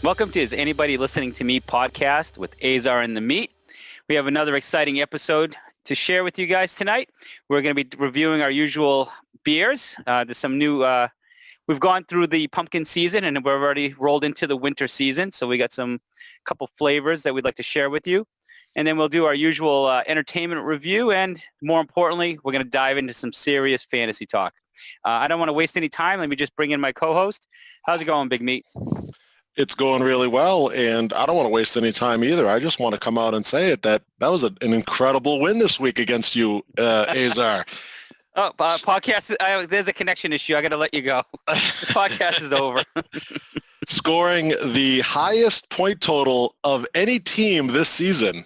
Welcome to Is Anybody Listening to Me podcast with Azar and the Meat. We have another exciting episode to share with you guys tonight. We're going to be reviewing our usual beers. There's some new, we've gone through the pumpkin season and we've already rolled into the winter season. So we got some couple flavors that we'd like to share with you. And then we'll do our usual entertainment review. And more importantly, we're going to dive into some serious fantasy talk. I don't want to waste any time. Let me just bring in my co-host. How's it going, Big Meat? It's going really well, and I don't want to waste any time either. I just want to come out and say it that was an incredible win this week against you, Azar. Oh, podcast, there's a connection issue. I got to let you go. The podcast is over. Scoring the highest point total of any team this season,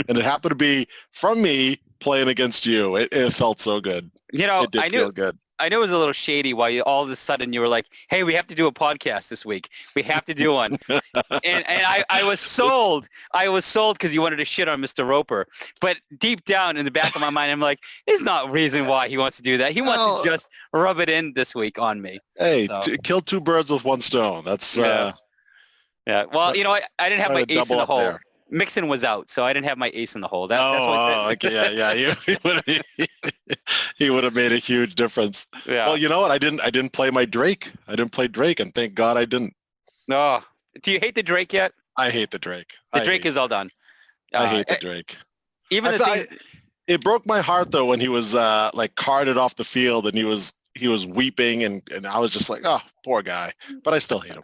and it happened to be from me playing against you. It felt so good. You know, it did feel good. I know it was a little shady why all of a sudden you were like, hey, we have to do a podcast this week. We have to do one. and I was sold. I was sold because you wanted to shit on Mr. Roper. But deep down in the back of my mind, I'm like, there's no reason why he wants to do that. He wants to just rub it in this week on me. Hey, kill two birds with one stone. That's yeah. Well, you know, I didn't have my ace in the hole. There. Mixon was out, so I didn't have my ace in the hole. Okay, yeah. He would have made a huge difference. Yeah. Well, you know what? I didn't play my Drake. I didn't play Drake, and thank God I didn't. No. Do you hate the Drake yet? I hate the Drake. The Drake is all done. I hate the Drake. Even it broke my heart though when he was like carted off the field and he was weeping and I was just like, oh, poor guy. But I still hate him.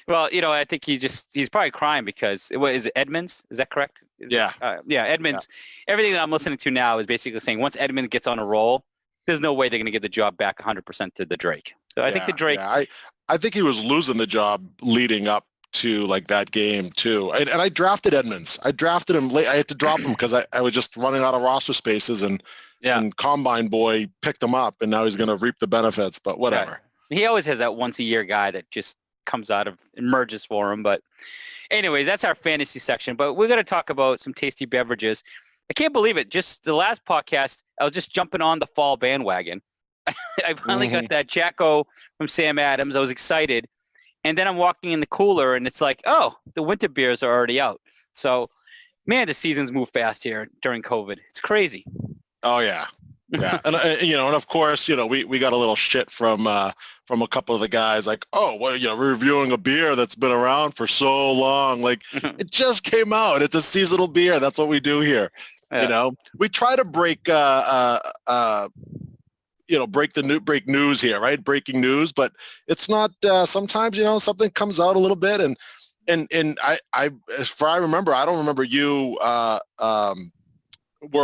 Well, you know, I think he's probably crying because is it Edmonds? Is that correct? Yeah. Edmonds. Yeah. Everything that I'm listening to now is basically saying once Edmonds gets on a roll, there's no way they're going to give the job back 100% to the Drake. So I think the Drake. Yeah. I think he was losing the job leading up to like that game too. And I drafted Edmonds. I drafted him late. I had to drop him because I was just running out of roster spaces and Combine Boy picked him up and now he's going to reap the benefits. But whatever. Yeah. He always has that once a year guy that just comes out of emerges for him. But anyways, that's our fantasy section. But we're going to talk about some tasty beverages. I can't believe it. Just the last podcast, I was just jumping on the fall bandwagon. I finally got that Jacko from Sam Adams. I was excited. And then I'm walking in the cooler and it's like, oh, the winter beers are already out. So, man, the seasons move fast here during COVID. It's crazy. Oh, yeah. Yeah. And, and of course, we got a little shit from a couple of the guys like, oh, well, we're reviewing a beer that's been around for so long. Like it just came out. It's a seasonal beer. That's what we do here. Yeah. We try to break break news here, right? Breaking news, but it's not sometimes, something comes out a little bit and I as far as I remember, I don't remember you were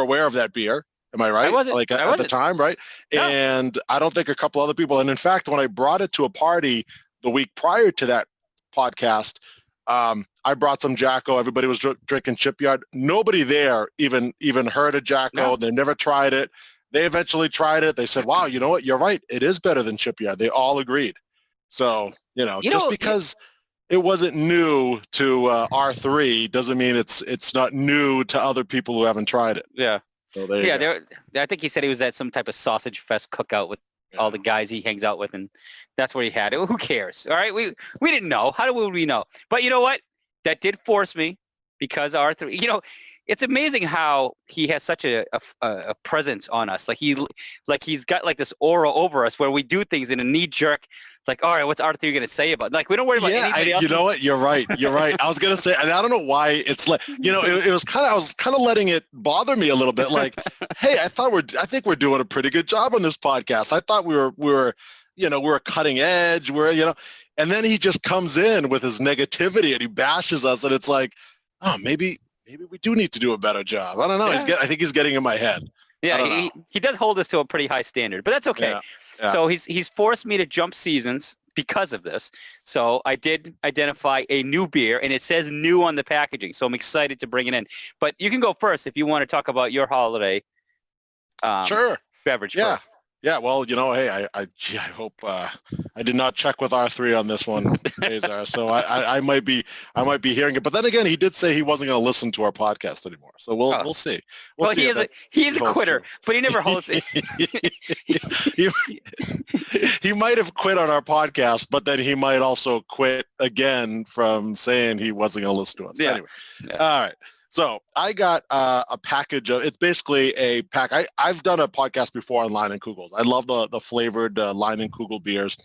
aware of that beer. Am I right? I wasn't. At the time, right? No. And I don't think a couple other people. And in fact, when I brought it to a party the week prior to that podcast, I brought some Jacko. Everybody was drinking Shipyard. Nobody there even heard of Jacko. No. They never tried it. They eventually tried it. They said, wow, you know what? You're right. It is better than Shipyard. They all agreed. So, because it wasn't new to R3 doesn't mean it's not new to other people who haven't tried it. Yeah. So there you go. I think he said he was at some type of sausage fest cookout with all the guys he hangs out with, and that's where he had it. Who cares? All right, we didn't know. How would we know? But you know what? That did force me because R3. It's amazing how he has such a presence on us. He's got like this aura over us where we do things in a knee jerk. It's like, all right, what's Arthur going to say about it? Like, we don't worry about anybody else. You know what? You're right. I was going to say, and I don't know why it's like, it was I was kind of letting it bother me a little bit. Like, hey, I think we're doing a pretty good job on this podcast. I thought we were cutting edge. And then he just comes in with his negativity and he bashes us. And it's like, oh, maybe we do need to do a better job. I don't know. Yeah. I think he's getting in my head. Yeah, he does hold us to a pretty high standard, but that's okay. Yeah. Yeah. So he's forced me to jump seasons because of this. So I did identify a new beer, and it says new on the packaging. So I'm excited to bring it in. But you can go first if you want to talk about your holiday sure. beverage first. Yeah, well, hey, gee, I hope I did not check with R3 on this one, Azar. So I might be hearing it. But then again, he did say he wasn't going to listen to our podcast anymore. So Oh, we'll see. We'll well, see if that he is a holds quitter, true. but he never holds it. he, he might have quit on our podcast, but then he might also quit again from saying he wasn't going to listen to us. Yeah. Anyway, Yeah. all right. So I got a package of, it's basically a pack. I've done a podcast before on Leinenkugels. I love the flavored Leinenkugel beers.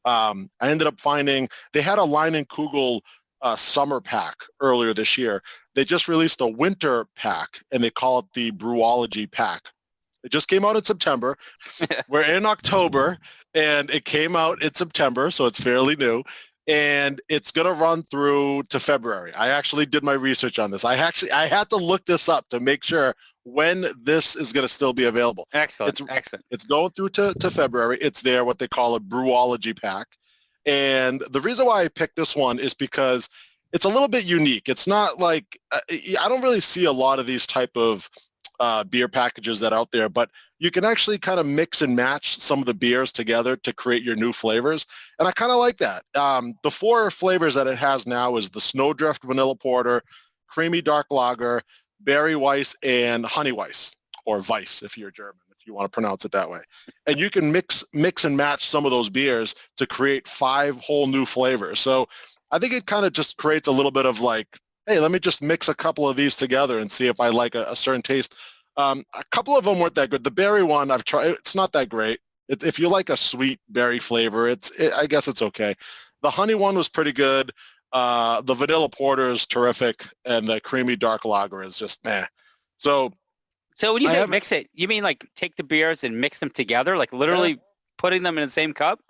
I ended up finding, they had a Leinenkugel summer pack earlier this year. They just released a winter pack, and they call it the Brewology pack. It just came out in September. We're in October, and it came out in September, so it's fairly new. And it's going to run through to February. I actually did my research on this. I had to look this up to make sure when this is going to still be available. Excellent. Excellent. It's going through to February. It's there, what they call a Brewology pack. And the reason why I picked this one is because it's a little bit unique. It's not like, I don't really see a lot of these type of beer packages that are out there, but you can actually kind of mix and match some of the beers together to create your new flavors. And I kind of like that. The 4 flavors that it has now is the Snowdrift Vanilla Porter, Creamy Dark Lager, Berry Weiss, and Honey Weiss, or Weiss if you're German, if you want to pronounce it that way. And you can mix and match some of those beers to create 5 whole new flavors. So I think it kind of just creates a little bit of like, hey, let me just mix a couple of these together and see if I like a certain taste. A couple of them weren't that good. The berry one I've tried, it's not that great. If you like a sweet berry flavor, I guess it's okay. The honey one was pretty good. The vanilla porter is terrific, and the creamy dark lager is just meh. So when you say mix it, you mean like take the beers and mix them together, like literally putting them in the same cup?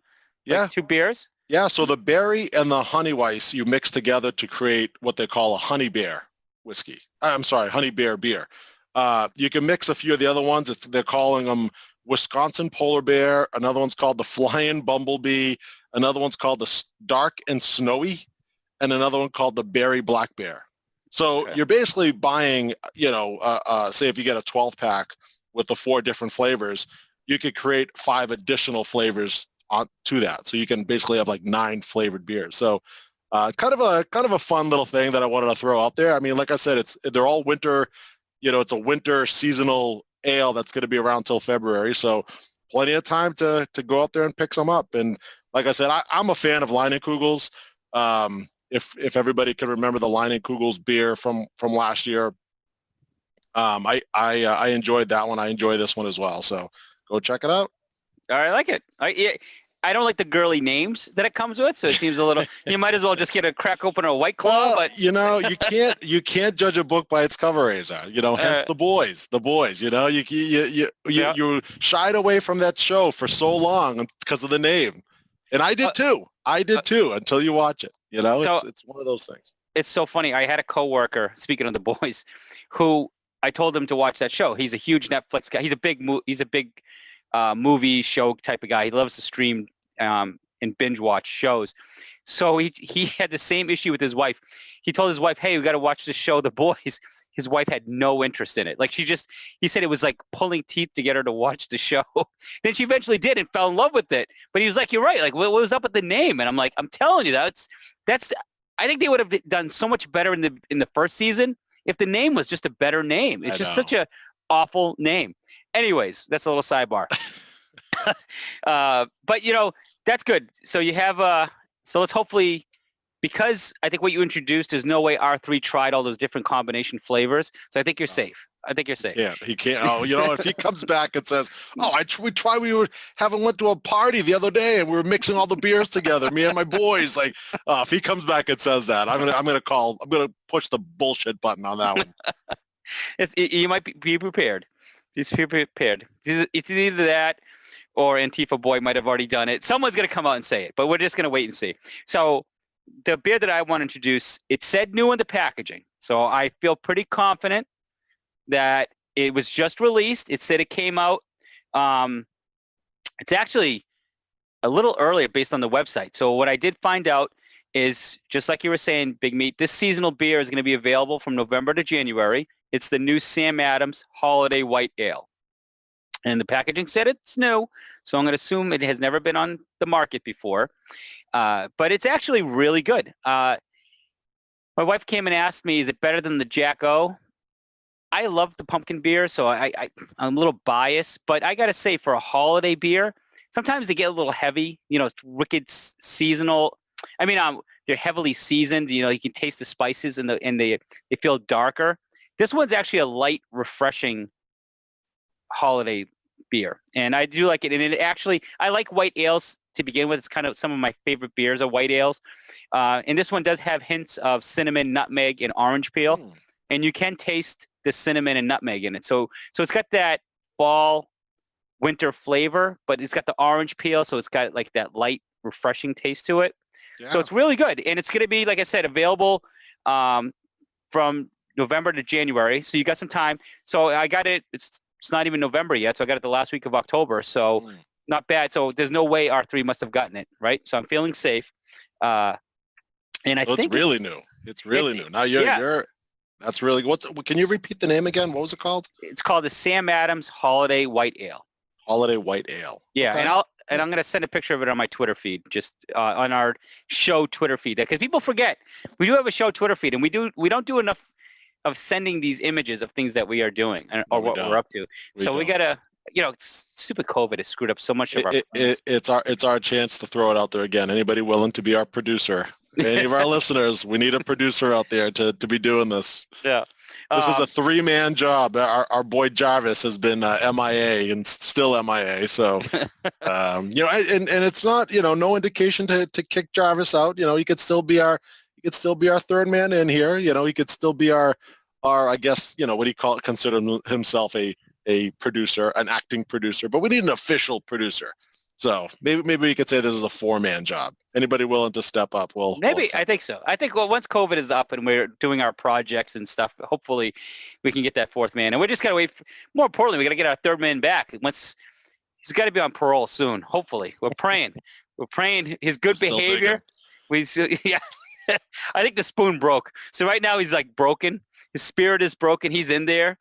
Like 2 beers? Yeah, so the berry and the honey weiss you mix together to create what they call a honey bear whiskey. I'm sorry, honey bear beer. You can mix a few of the other ones. They're calling them Wisconsin Polar Bear. Another one's called the Flying Bumblebee. Another one's called the Dark and Snowy. And another one called the Berry Black Bear. So you're basically buying, say if you get a 12-pack with the 4 different flavors, you could create 5 additional flavors to that. So you can basically have like 9 flavored beers. So kind of a fun little thing that I wanted to throw out there. I mean, like I said, they're all winter. It's a winter seasonal ale that's going to be around till February. So plenty of time to go out there and pick some up. And like I said, I'm a fan of Leinenkugels. If everybody can remember the Leinenkugels beer from last year, I enjoyed that one. I enjoy this one as well. So go check it out. I like it. I don't like the girly names that it comes with, so it seems a little. You might as well just get a crack open or a White Claw. But you can't judge a book by its cover, Azar. Hence the boys. You shied away from that show for so long because of the name, and I did too. Until you watch it. It's one of those things. It's so funny. I had a coworker, speaking of the boys, who I told him to watch that show. He's a huge Netflix guy. He's a big movie show type of guy. He loves to stream and binge watch shows. So he had the same issue with his wife. He told his wife, hey, we got to watch this show, The Boys. His wife had no interest in it. Like he said it was like pulling teeth to get her to watch the show. Then she eventually did and fell in love with it. But he was like, you're right. Like what was up with the name? And I'm like, I'm telling you, that's I think they would have done so much better in the first season if the name was just a better name. It's just such a awful name. Anyways, that's a little sidebar. But that's good. So you have so let's hopefully, because I think what you introduced, there's no way R3 tried all those different combination flavors. So I think you're safe. Yeah, he can't. Oh, if he comes back and says, "Oh, we were went to a party the other day and we were mixing all the beers together, me and my boys." Like, if he comes back and says that, I'm gonna push the bullshit button on that one. You might be prepared. Just be prepared. It's either that or Antifa Boy might have already done it. Someone's going to come out and say it, but we're just going to wait and see. So the beer that I want to introduce, it said new in the packaging. So I feel pretty confident that it was just released. It said it came out. It's actually a little earlier based on the website. So what I did find out is, just like you were saying, Big Meat, this seasonal beer is going to be available from November to January. It's the new Sam Adams Holiday White Ale. And the packaging said it's new, so I'm going to assume it has never been on the market before. But it's actually really good. My wife came and asked me, is it better than the Jack O? I love the pumpkin beer, so I'm a little biased. But I got to say, for a holiday beer, sometimes they get a little heavy. It's wicked seasonal. I mean, they're heavily seasoned. You can taste the spices and they feel darker. This one's actually a light, refreshing holiday beer, and I do like it. And it actually, I like white ales to begin with. It's kind of some of my favorite beers are white ales. And this one does have hints of cinnamon, nutmeg, and orange peel. And you can taste the cinnamon and nutmeg in it. So it's got that fall, winter flavor, but it's got the orange peel, so it's got like that light, refreshing taste to it. Yeah. So it's really good. And it's going to be, like I said, available from November to January. So you got some time. So I got it. It's not even November yet, so I got it the last week of October. So not bad. So there's no way R3 must have gotten it, right? So I'm feeling safe. And I think it's really new. It's really new. Now you're that's really can you repeat the name again? What was it called? It's called the Sam Adams Holiday White Ale. Holiday White Ale. Yeah, okay. And I'm going to send a picture of it on my Twitter feed, just on our show Twitter feed, because people forget we do have a show Twitter feed, and we don't do enough of sending these images of things that we are doing or what we're up to. We got to, stupid COVID has screwed up so much of our plans. It's our chance to throw it out there again. Anybody willing to be our producer? Any of our listeners, we need a producer out there to be doing this. Yeah. This is a three-man job. Our boy Jarvis has been MIA and still MIA. So, and it's not, no indication to kick Jarvis out. He could still be our third man in here. He could still be our I guess, what do you consider himself a producer, an acting producer, but we need an official producer. So maybe we could say this is a four-man job. Anybody willing to step up? I think so. I think once COVID is up and we're doing our projects and stuff, hopefully we can get that fourth man. And we just got to wait. More importantly, we got to get our third man back. He's got to be on parole soon. Hopefully, we're praying. We're praying his good behavior. Yeah. I think the spoon broke. So right now he's like broken. His spirit is broken. He's in there.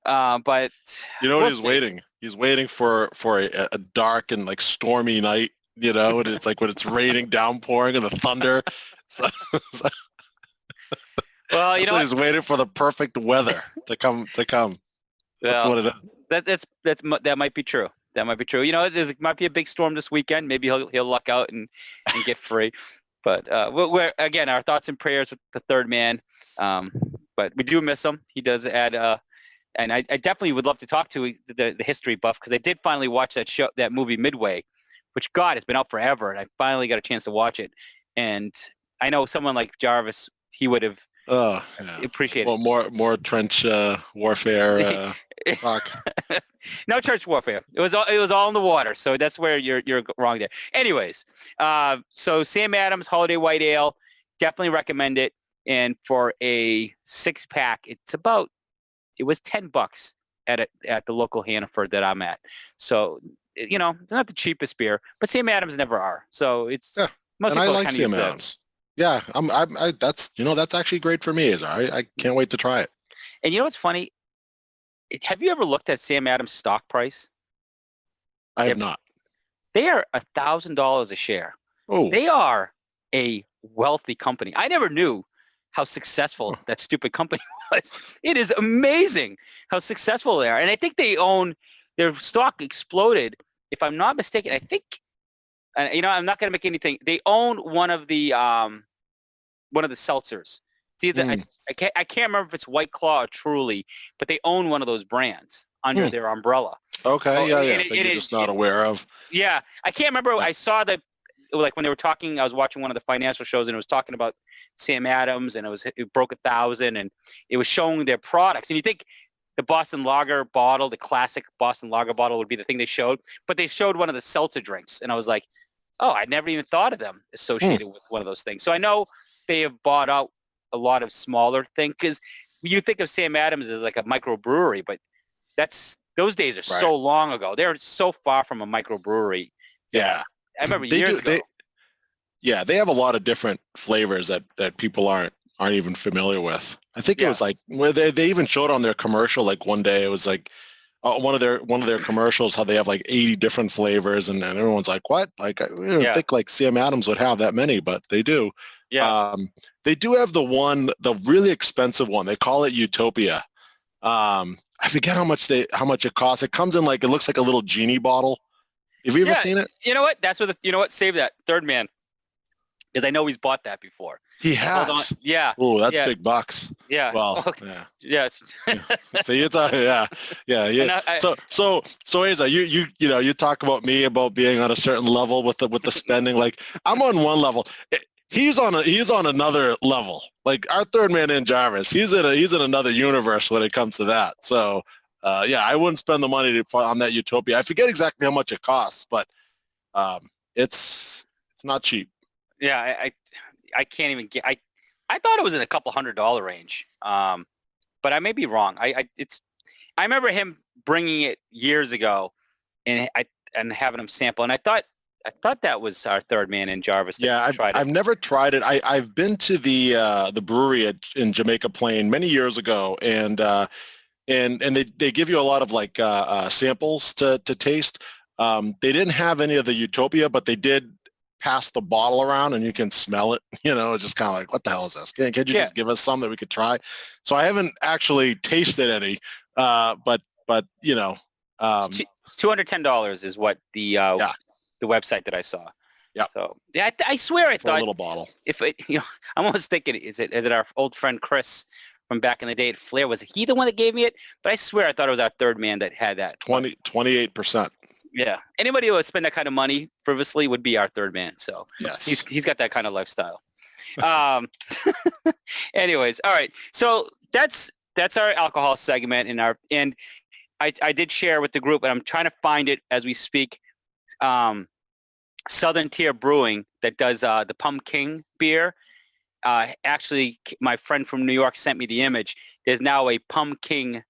But he's waiting. He's waiting for a dark and like stormy night, and it's like when it's raining, downpouring, and the thunder. Well, he's waiting for the perfect weather to come. That's what it is. That might be true. That might be true. There might be a big storm this weekend. Maybe he'll luck out and get free. But we're again, our thoughts and prayers with the third man. But we do miss him. He does add. And I definitely would love to talk to the history buff, because I did finally watch that movie Midway, which, God, has been out forever, and I finally got a chance to watch it. And I know someone like Jarvis, he would have appreciated. Well, more trench warfare talk. No trench warfare. It was all in the water, so that's where you're wrong there. Anyways, so Sam Adams Holiday White Ale, definitely recommend it. And for a 6-pack, it was $10 at the local Hannaford that I'm at. So, they're not the cheapest beer, but Sam Adams never are. So it's most and I like Sam Adams. Yeah, that's actually great for me, Azar. I can't wait to try it. And what's funny? Have you ever looked at Sam Adams' stock price? I have not. They are $1,000 a share. Oh, they are a wealthy company. I never knew how successful that stupid company was. It is amazing how successful they are. And I think their stock exploded. If I'm not mistaken, I think, I'm not going to make anything. They own one of the seltzers. It's either, I can't remember if it's White Claw or Truly, but they own one of those brands under their umbrella. Okay, so, you're just not aware of. Yeah, I can't remember. I saw that, like when they were talking, I was watching one of the financial shows, and it was talking about Sam Adams, and it broke 1,000, and it was showing their products. And you think the Boston Lager bottle, the classic Boston Lager bottle, would be the thing they showed, but they showed one of the seltzer drinks, and I was like, oh, I never even thought of them associated with one of those things. So I know they have bought out a lot of smaller things, because you think of Sam Adams as like a microbrewery, but those days are so long ago. They're so far from a microbrewery. Yeah. I remember years ago. They have a lot of different flavors that people aren't even familiar with. I think it was like, where they even showed on their commercial, like one day it was like one of their commercials, how they have like 80 different flavors, and everyone's like, what? Like, I don't think like Sam Adams would have that many, but they do. Yeah. They do have the really expensive one. They call it Utopia. I forget how much it costs. It comes in like, it looks like a little genie bottle. Have you ever seen it? You know what? You know what? Save that. Third Man. Because I know he's bought that before. He has. Hold on. Yeah. Oh, that's big bucks. Yeah. Well, okay. Yeah. See, it's yeah. So Azar, you talk about me about being on a certain level with the spending. Like, I'm on one level. He's on another level. Like, our third man in Jarvis, he's in another universe when it comes to that. So I wouldn't spend the money on that Utopia. I forget exactly how much it costs, but it's not cheap. Yeah, I can't even get. I thought it was in a couple $100 range, but I may be wrong. I remember him bringing it years ago, and having him sample, and I thought that was our third man in Jarvis. Yeah, I've never tried it. I've been to the brewery in Jamaica Plain many years ago, and they give you a lot of like samples to taste. They didn't have any of the Utopia, but they did pass the bottle around, and you can smell it. It's just kind of like, what the hell is this? Can't you just give us some that we could try? So I haven't actually tasted any, but it's $210 is what the website that I saw. Yeah. So I swear I for thought a little bottle. If it, I'm almost thinking, is it our old friend Chris from back in the day at Flair? Was he the one that gave me it? But I swear I thought it was our third man that had that. 28%. Yeah. Anybody who would spend that kind of money frivolously would be our third man. So yes, he's got that kind of lifestyle. Anyways, all right. So that's our alcohol segment, and I did share with the group, and I'm trying to find it as we speak. Southern Tier Brewing that does the Pumpkin beer. Actually, my friend from New York sent me the image. There's now a Pumpkin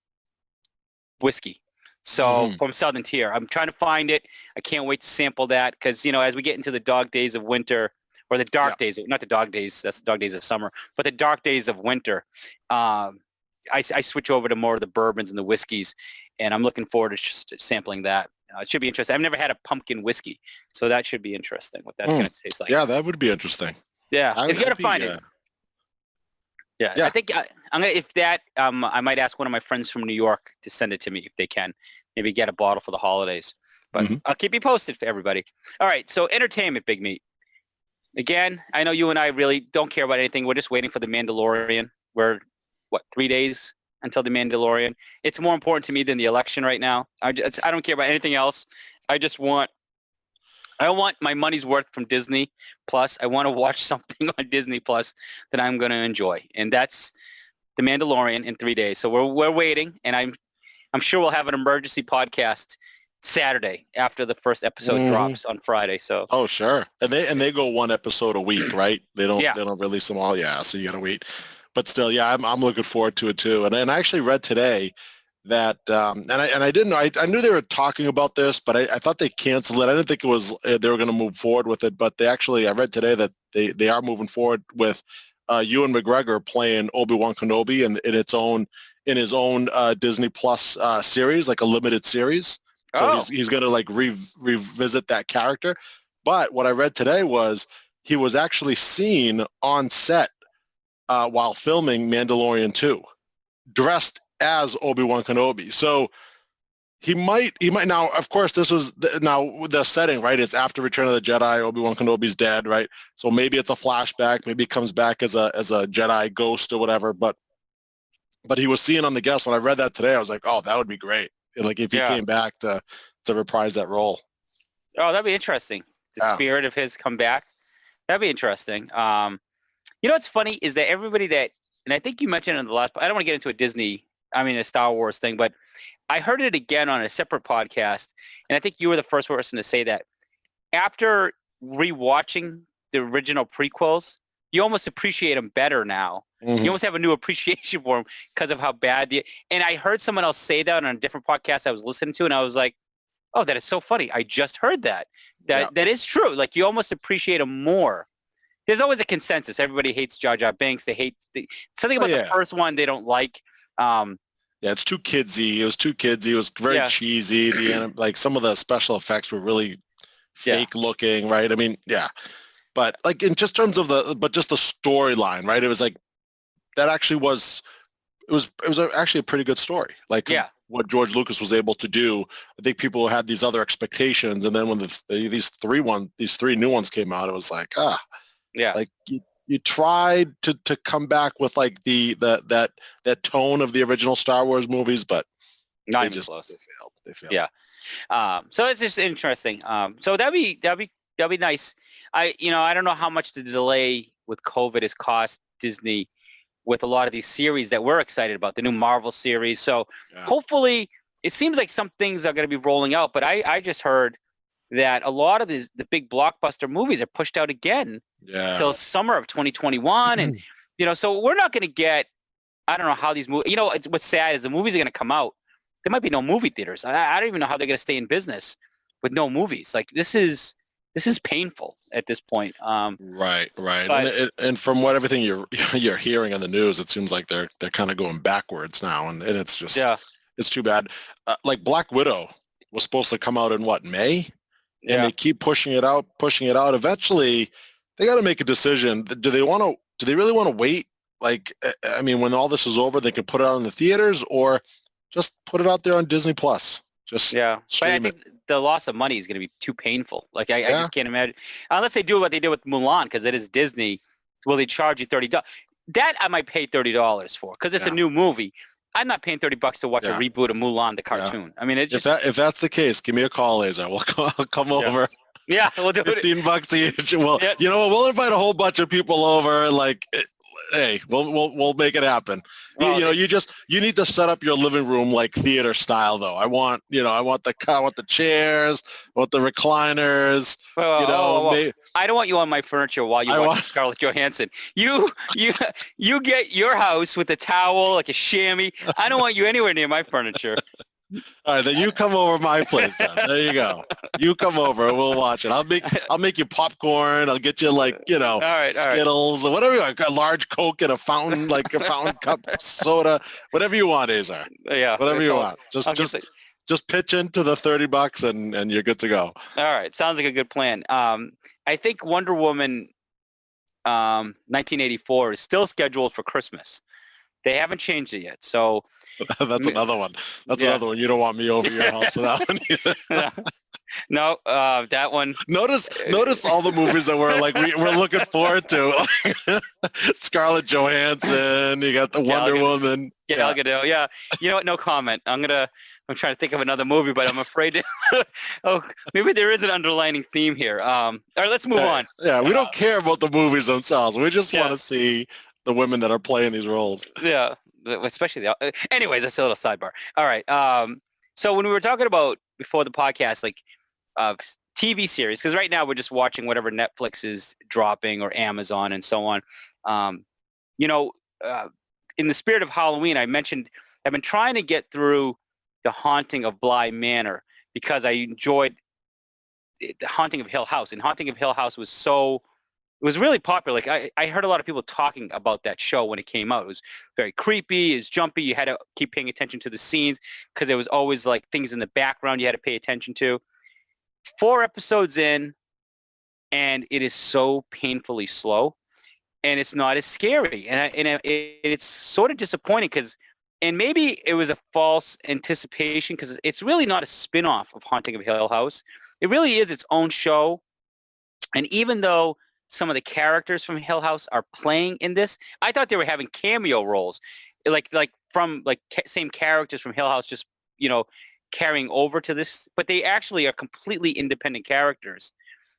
whiskey. So from Southern Tier, I'm trying to find it. I can't wait to sample that because, as we get into the dog days of winter, or the dark days, not the dog days, that's the dog days of summer, but the dark days of winter, I switch over to more of the bourbons and the whiskeys, and I'm looking forward to just sampling that. It should be interesting. I've never had a pumpkin whiskey, so that should be interesting, what that's going to taste like. Yeah, that would be interesting. Yeah, if you got to find it. Yeah, I think I'm gonna. If that, I might ask one of my friends from New York to send it to me if they can. Maybe get a bottle for the holidays. But I'll keep you posted for everybody. All right, so entertainment, Big Meat. Again, I know you and I really don't care about anything. We're just waiting for the Mandalorian. We're 3 days until the Mandalorian. It's more important to me than the election right now. I don't care about anything else. I want my money's worth from Disney Plus. I want to watch something on Disney Plus that I'm going to enjoy, and that's the Mandalorian in 3 days. So we're waiting, and I'm sure we'll have an emergency podcast Saturday after the first episode drops on Friday. So sure, and they go one episode a week, right? They don't release them all. Yeah, so you got to wait. But still, yeah, I'm looking forward to it too. And I actually read today that and I didn't know, I knew they were talking about this, but I thought they canceled it. I didn't think it was they were going to move forward with it, but I read today that they are moving forward with Ewan McGregor playing Obi-Wan Kenobi in his own Disney Plus series, like a limited series. So he's going to like revisit that character. But what I read today was he was actually seen on set while filming Mandalorian 2, dressed as Obi-Wan Kenobi. So he might now, of course, this was the setting, right? It's after Return of the Jedi. Obi-Wan Kenobi's dead, right? So maybe it's a flashback. Maybe he comes back as a Jedi ghost or whatever. But he was seen on the guest. When I read that today, I was like, oh, that would be great. Like if he came back to reprise that role. Oh, that'd be interesting. The spirit of his come back. That'd be interesting. What's funny is that everybody that, and I think you mentioned in the last, I don't want to get into a Star Wars thing, but I heard it again on a separate podcast, and I think you were the first person to say that after rewatching the original prequels, you almost appreciate them better now. You almost have a new appreciation for them because of how bad and I heard someone else say that on a different podcast I was listening to, and I was like, oh, that is so funny. I just heard that. That is true. Like, you almost appreciate them more. There's always a consensus. Everybody hates Jar Jar Binks. They hate something about the first one they don't like. Yeah, it's too kidsy. It was too kidsy. It was very Yeah, cheesy. Like some of the special effects were really yeah, fake looking, right? I mean, yeah. But like in just terms of just the storyline, right? It was like that actually actually a pretty good story. Like yeah, what George Lucas was able to do. I think people had these other expectations, and then when these three new ones came out, it was like yeah. like you tried to come back with like that tone of the original Star Wars movies, but Not they even just close. they failed. They failed. Yeah. So it's just interesting. So that'd be nice. I don't know how much the delay with COVID has cost Disney with a lot of these series that we're excited about, the new Marvel series. So Yeah. hopefully it seems like some things are going to be rolling out, but I just heard that a lot of the big blockbuster movies are pushed out again Yeah. till summer of 2021. And, so we're not going to get, I don't know how these movies, what's sad is the movies are going to come out. There might be no movie theaters. I don't even know how they're going to stay in business with no movies. Like this is painful at this point. Right. But And from what everything you're hearing on the news, it seems like they're kind of going backwards now, and it's just yeah, it's too bad. Like Black Widow was supposed to come out in what, May, and yeah. they keep pushing it out. Eventually, they got to make a decision. Do they want to? Do they really want to wait? Like, I mean, when all this is over, they can put it out in the theaters, or just put it out there on Disney Plus. Just Yeah, but I stream it. think the loss of money is going to be too painful. Like I Yeah. just can't imagine unless they do what they did with Mulan because it is Disney. Will they charge you $30? That I might pay $30 for because it's a Yeah. new movie. I'm not paying $30 to watch a Yeah. reboot of Mulan the cartoon. I mean, it just If that's the case, give me a call, Azar. I'll come yeah. over. Yeah, we'll do it. $15 each. Well, Yep. you know what? We'll invite a whole bunch of people over. Like, hey, we'll make it happen. Well, You need to set up your living room like theater style, though. I want the chairs, I want the recliners. I don't want you on my furniture while you watch Scarlett Johansson. You get your house with a towel, like a chamois. I don't want you anywhere near my furniture. All right, then you come over my place. Then there you go. You come over, and we'll watch it. I'll make you popcorn. I'll get you all right, Skittles or whatever you want. A large Coke and a fountain, like a fountain cup soda, whatever you want, Azar. Yeah, whatever you want. Just pitch into the $30 and you're good to go. All right, sounds like a good plan. I think Wonder Woman 1984 is still scheduled for Christmas. They haven't changed it yet, so. That's another one. Another one. You don't want me over your house for that one either. No, that one. Notice all the movies that we're looking forward to. Scarlett Johansson. You got the Wonder Woman. Gal Gadot. Yeah. You know what? No comment. I'm trying to think of another movie, but I'm afraid to. Maybe there is an underlining theme here. All right, let's move on. Yeah, we don't care about the movies themselves. We just want to see the women that are playing these roles. Yeah. Especially anyways, that's a little sidebar. All right. So when we were talking about before the podcast, like TV series, because right now we're just watching whatever Netflix is dropping or Amazon and so on. In the spirit of Halloween, I mentioned I've been trying to get through The Haunting of Bly Manor because I enjoyed The Haunting of Hill House, and Haunting of Hill House it was really popular. Like I heard a lot of people talking about that show when it came out. It was very creepy, it's jumpy. You had to keep paying attention to the scenes because there was always like things in the background you had to pay attention to. 4 episodes in, and it is so painfully slow, and it's not as scary. And it's sort of disappointing and maybe it was a false anticipation because it's really not a spin-off of Haunting of Hill House. It really is its own show. And even though some of the characters from Hill House are playing in this, I thought they were having cameo roles, like from same characters from Hill House, just carrying over to this. But they actually are completely independent characters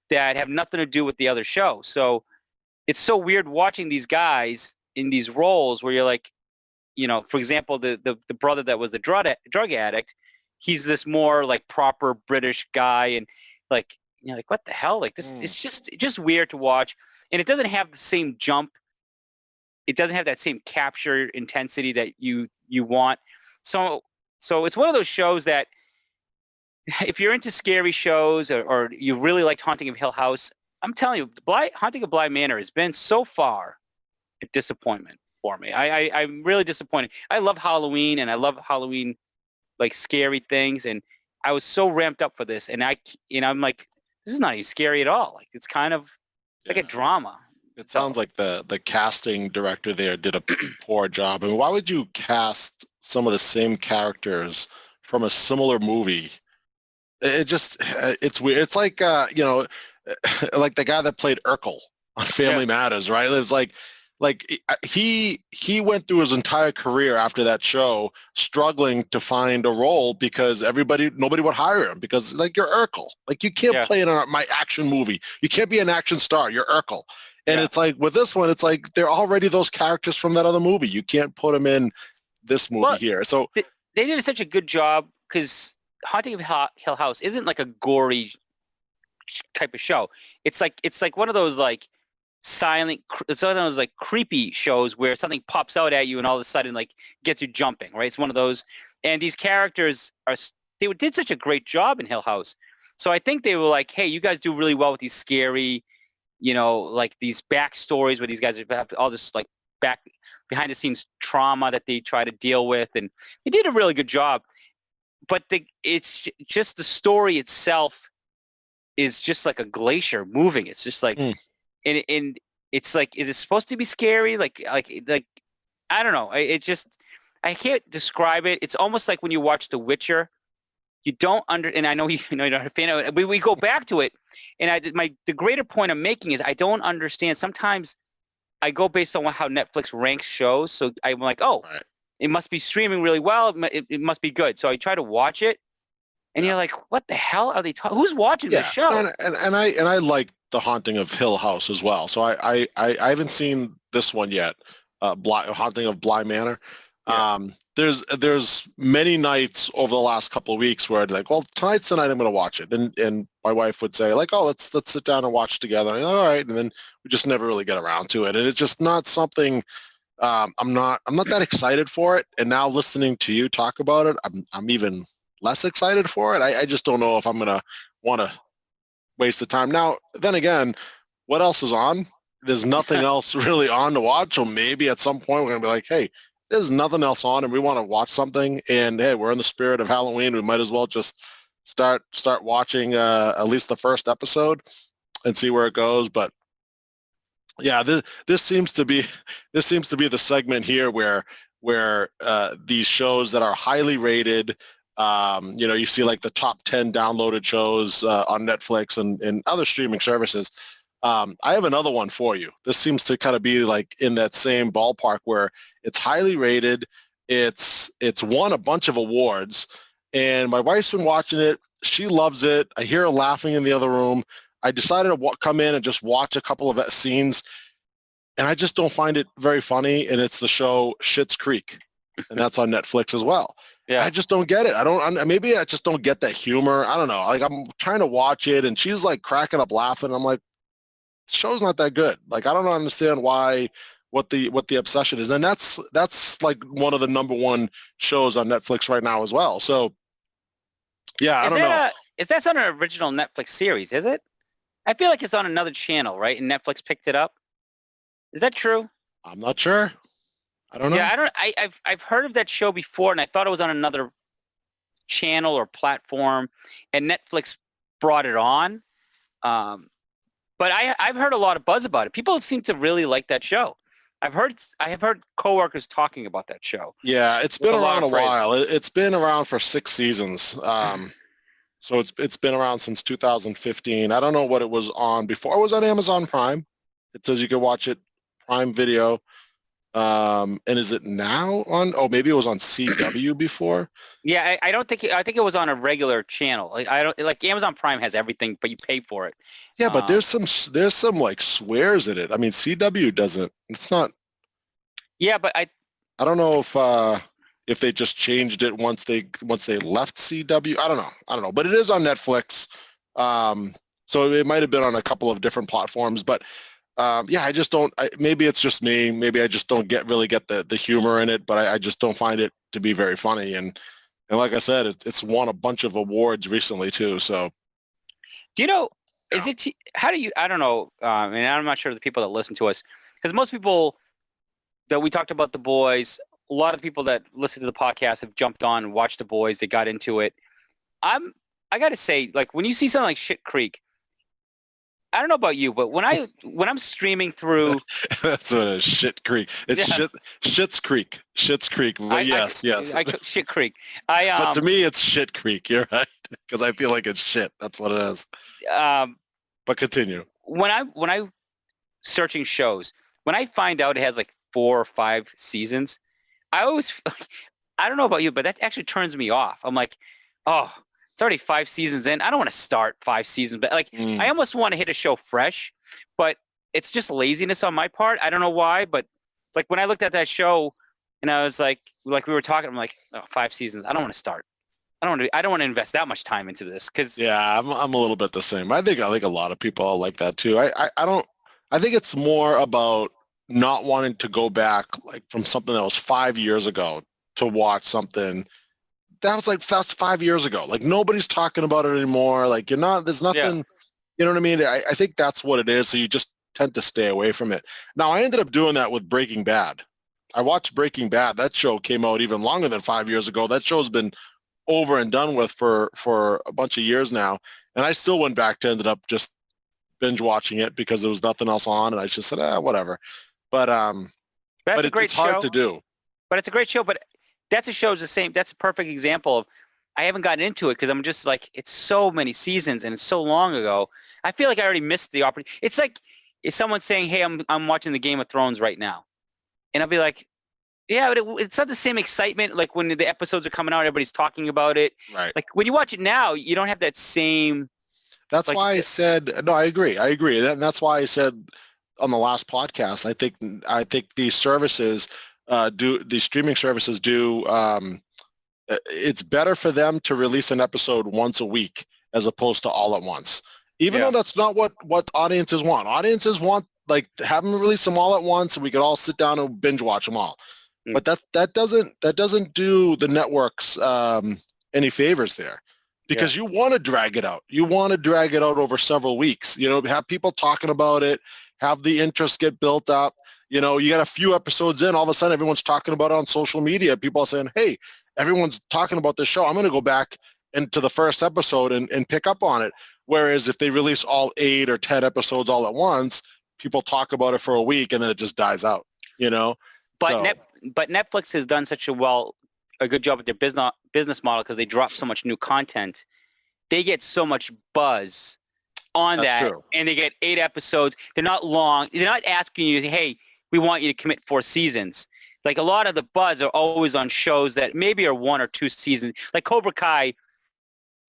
that have nothing to do with the other show. So it's so weird watching these guys in these roles where you're like, for example, the brother that was the drug addict, he's this more like proper British guy, and like. Like what the hell? Like this, it's just weird to watch, and it doesn't have the same jump. It doesn't have that same capture intensity that you want. So it's one of those shows that if you're into scary shows or you really liked Haunting of Hill House, I'm telling you, Haunting of Bly Manor has been so far a disappointment. for me. I'm really disappointed. I love Halloween, and I love Halloween like scary things, and I was so ramped up for this, and I'm like, this is not even scary at all. Like it's kind of like a Yeah. drama. It So sounds like the casting director there did a poor job. I mean, why would you cast some of the same characters from a similar movie? It just it's weird. It's like like the guy that played Urkel on yeah, Family Matters, right? It's like he went through his entire career after that show struggling to find a role because nobody would hire him because like you're Urkel. Like you can't yeah, play in my action movie. You can't be an action star. You're Urkel. And yeah. it's like with this one, it's like they're already those characters from that other movie. You can't put them in this movie Well, here. So they did such a good job because Haunting of Hill House isn't like a gory type of show. It's like one of those like it's one of those like creepy shows where something pops out at you and all of a sudden like gets you jumping, right? It's one of those, and these characters they did such a great job in Hill House. So I think they were like, hey, you guys do really well with these scary, like these backstories where these guys have all this like back behind the scenes trauma that they try to deal with, and they did a really good job. But it's just the story itself is just like a glacier moving. It's just like, mm, and it's like, is it supposed to be scary? Like, I don't know. I can't describe it. It's almost like when you watch The Witcher, you don't and I know you know you're not a fan of it. We go back to it, and the greater point I'm making is I don't understand. Sometimes I go based on how Netflix ranks shows. So I'm like, oh, right. it must be streaming really well. It must be good. So I try to watch it, and Yeah. you're like, what the hell are they talking? Who's watching this Yeah, show? and I like The Haunting of Hill House as well. So I haven't seen this one yet, Haunting of Bly Manor. Yeah. There's many nights over the last couple of weeks where I'd like, well, tonight's the night I'm going to watch it, and my wife would say like, oh, let's sit down and watch together. And I'm like, all right, and then we just never really get around to it, and it's just not something. I'm not that excited for it, and now listening to you talk about it, I'm even less excited for it. I just don't know if I'm gonna want to waste the time. Now, then again, what else is on? There's nothing else really on to watch. So maybe at some point we're gonna be like, hey, there's nothing else on, and we want to watch something. And hey, we're in the spirit of Halloween. We might as well just start watching at least the first episode and see where it goes. But yeah, this seems to be the segment here where these shows that are highly rated, you see like the top 10 downloaded shows on Netflix and other streaming services. I have another one for you. This seems to kind of be like in that same ballpark where it's highly rated. It's won a bunch of awards, and my wife's been watching it. She loves it. I hear her laughing in the other room. I decided to come in and just watch a couple of scenes, and I just don't find it very funny. And it's the show Schitt's Creek, and that's on Netflix as well. Yeah. I just don't get it. Maybe I just don't get that humor. I don't know. Like I'm trying to watch it, and she's like cracking up laughing. I'm like, the show's not that good. Like I don't understand what the obsession is, and that's like one of the number one shows on Netflix right now as well. So yeah, I don't know. Is that on an original Netflix series? Is it? I feel like it's on another channel, right? And Netflix picked it up. Is that true? I'm not sure. I don't know. Yeah, I don't. I've heard of that show before, and I thought it was on another channel or platform, and Netflix brought it on. But I've heard a lot of buzz about it. People seem to really like that show. I have heard coworkers talking about that show. Yeah, it's been around a praise. while. It's been around for 6 seasons. So it's been around since 2015. I don't know what it was on before. It was on Amazon Prime. It says you can watch it Prime Video. And is it now on? Oh, maybe it was on CW before. Yeah, I don't think I think it was on a regular channel. Like I don't like Amazon Prime has everything, but you pay for it. Yeah, but there's some like swears in it. I mean, CW doesn't. It's not. Yeah, but I don't know if they just changed it once they left CW. I don't know. But it is on Netflix. So it might have been on a couple of different platforms. But yeah, I just don't. Maybe it's just me. Maybe I just don't really get the humor in it. But I just don't find it to be very funny. And like I said, it's won a bunch of awards recently too. So do you know? Is it? How do you? I don't know. And I'm not sure the people that listen to us, because most people that we talked about The Boys. A lot of people that listen to the podcast have jumped on and watched The Boys. They got into it. I got to say, like when you see something like Shit Creek, I don't know about you, but when I'm streaming through, That's what it is. Shit Creek. It's yeah, Shit's Creek. Shit's Creek. But yes. Shit Creek. But to me, it's Shit Creek. You're right, because I feel like it's shit. That's what it is. Um, But continue. when I searching shows, when I find out it has like 4 or 5 seasons, I always, I don't know about you, but that actually turns me off. I'm like, oh, it's already 5 seasons in. I don't want to start 5 seasons, but like, I almost want to hit a show fresh, but it's just laziness on my part. I don't know why, but like when I looked at that show and I was like we were talking, I'm like, oh, 5 seasons. I don't want to start. I don't want to invest that much time into this because Yeah, I'm a little bit the same. I think a lot of people are like that too. I don't. I think it's more about not wanting to go back like from something that was 5 years ago to watch something that's 5 years ago. Like nobody's talking about it anymore. Like you're not. There's nothing. yeah, You know what I mean? I think that's what it is. So you just tend to stay away from it. Now I ended up doing that with Breaking Bad. I watched Breaking Bad. That show came out even longer than 5 years ago. That show's been over and done with for a bunch of years now. And I still went back to ended up just binge watching it because there was nothing else on, and I just said, whatever. But that's but a great it's hard show. to do. But it's a great show. But that's a show the same. That's a perfect example of I haven't gotten into it because I'm just like it's so many seasons and it's so long ago. I feel like I already missed the opportunity. It's like if someone's saying, "Hey, I'm watching the Game of Thrones right now," and I'll be like, "Yeah, but it's not the same excitement like when the episodes are coming out. Everybody's talking about it. Right. Like when you watch it now, you don't have that same That's like why I said no. I agree. And that's why I said on the last podcast. I think these services these streaming services do. It's better for them to release an episode once a week as opposed to all at once. Even yeah though that's not what audiences want. Audiences want like have them release them all at once, and we could all sit down and binge watch them all. Mm. But that doesn't do the networks any favors there, because you want to drag it out. You want to drag it out over several weeks. You know, have people talking about it, have the interest get built up. You know, you got a few episodes in, all of a sudden everyone's talking about it on social media. People are saying, hey, everyone's talking about this show. I'm going to go back into the first episode and pick up on it. Whereas if they release all 8 or 10 episodes all at once, people talk about it for a week and then it just dies out, you know? But So, but Netflix has done such a good job with their business model because they drop so much new content. They get so much buzz on that's that, true. and they get 8 episodes. They're not long. They're not asking you, hey, we want you to commit 4 seasons. Like a lot of the buzz are always on shows that maybe are 1 or 2 seasons. Like Cobra Kai,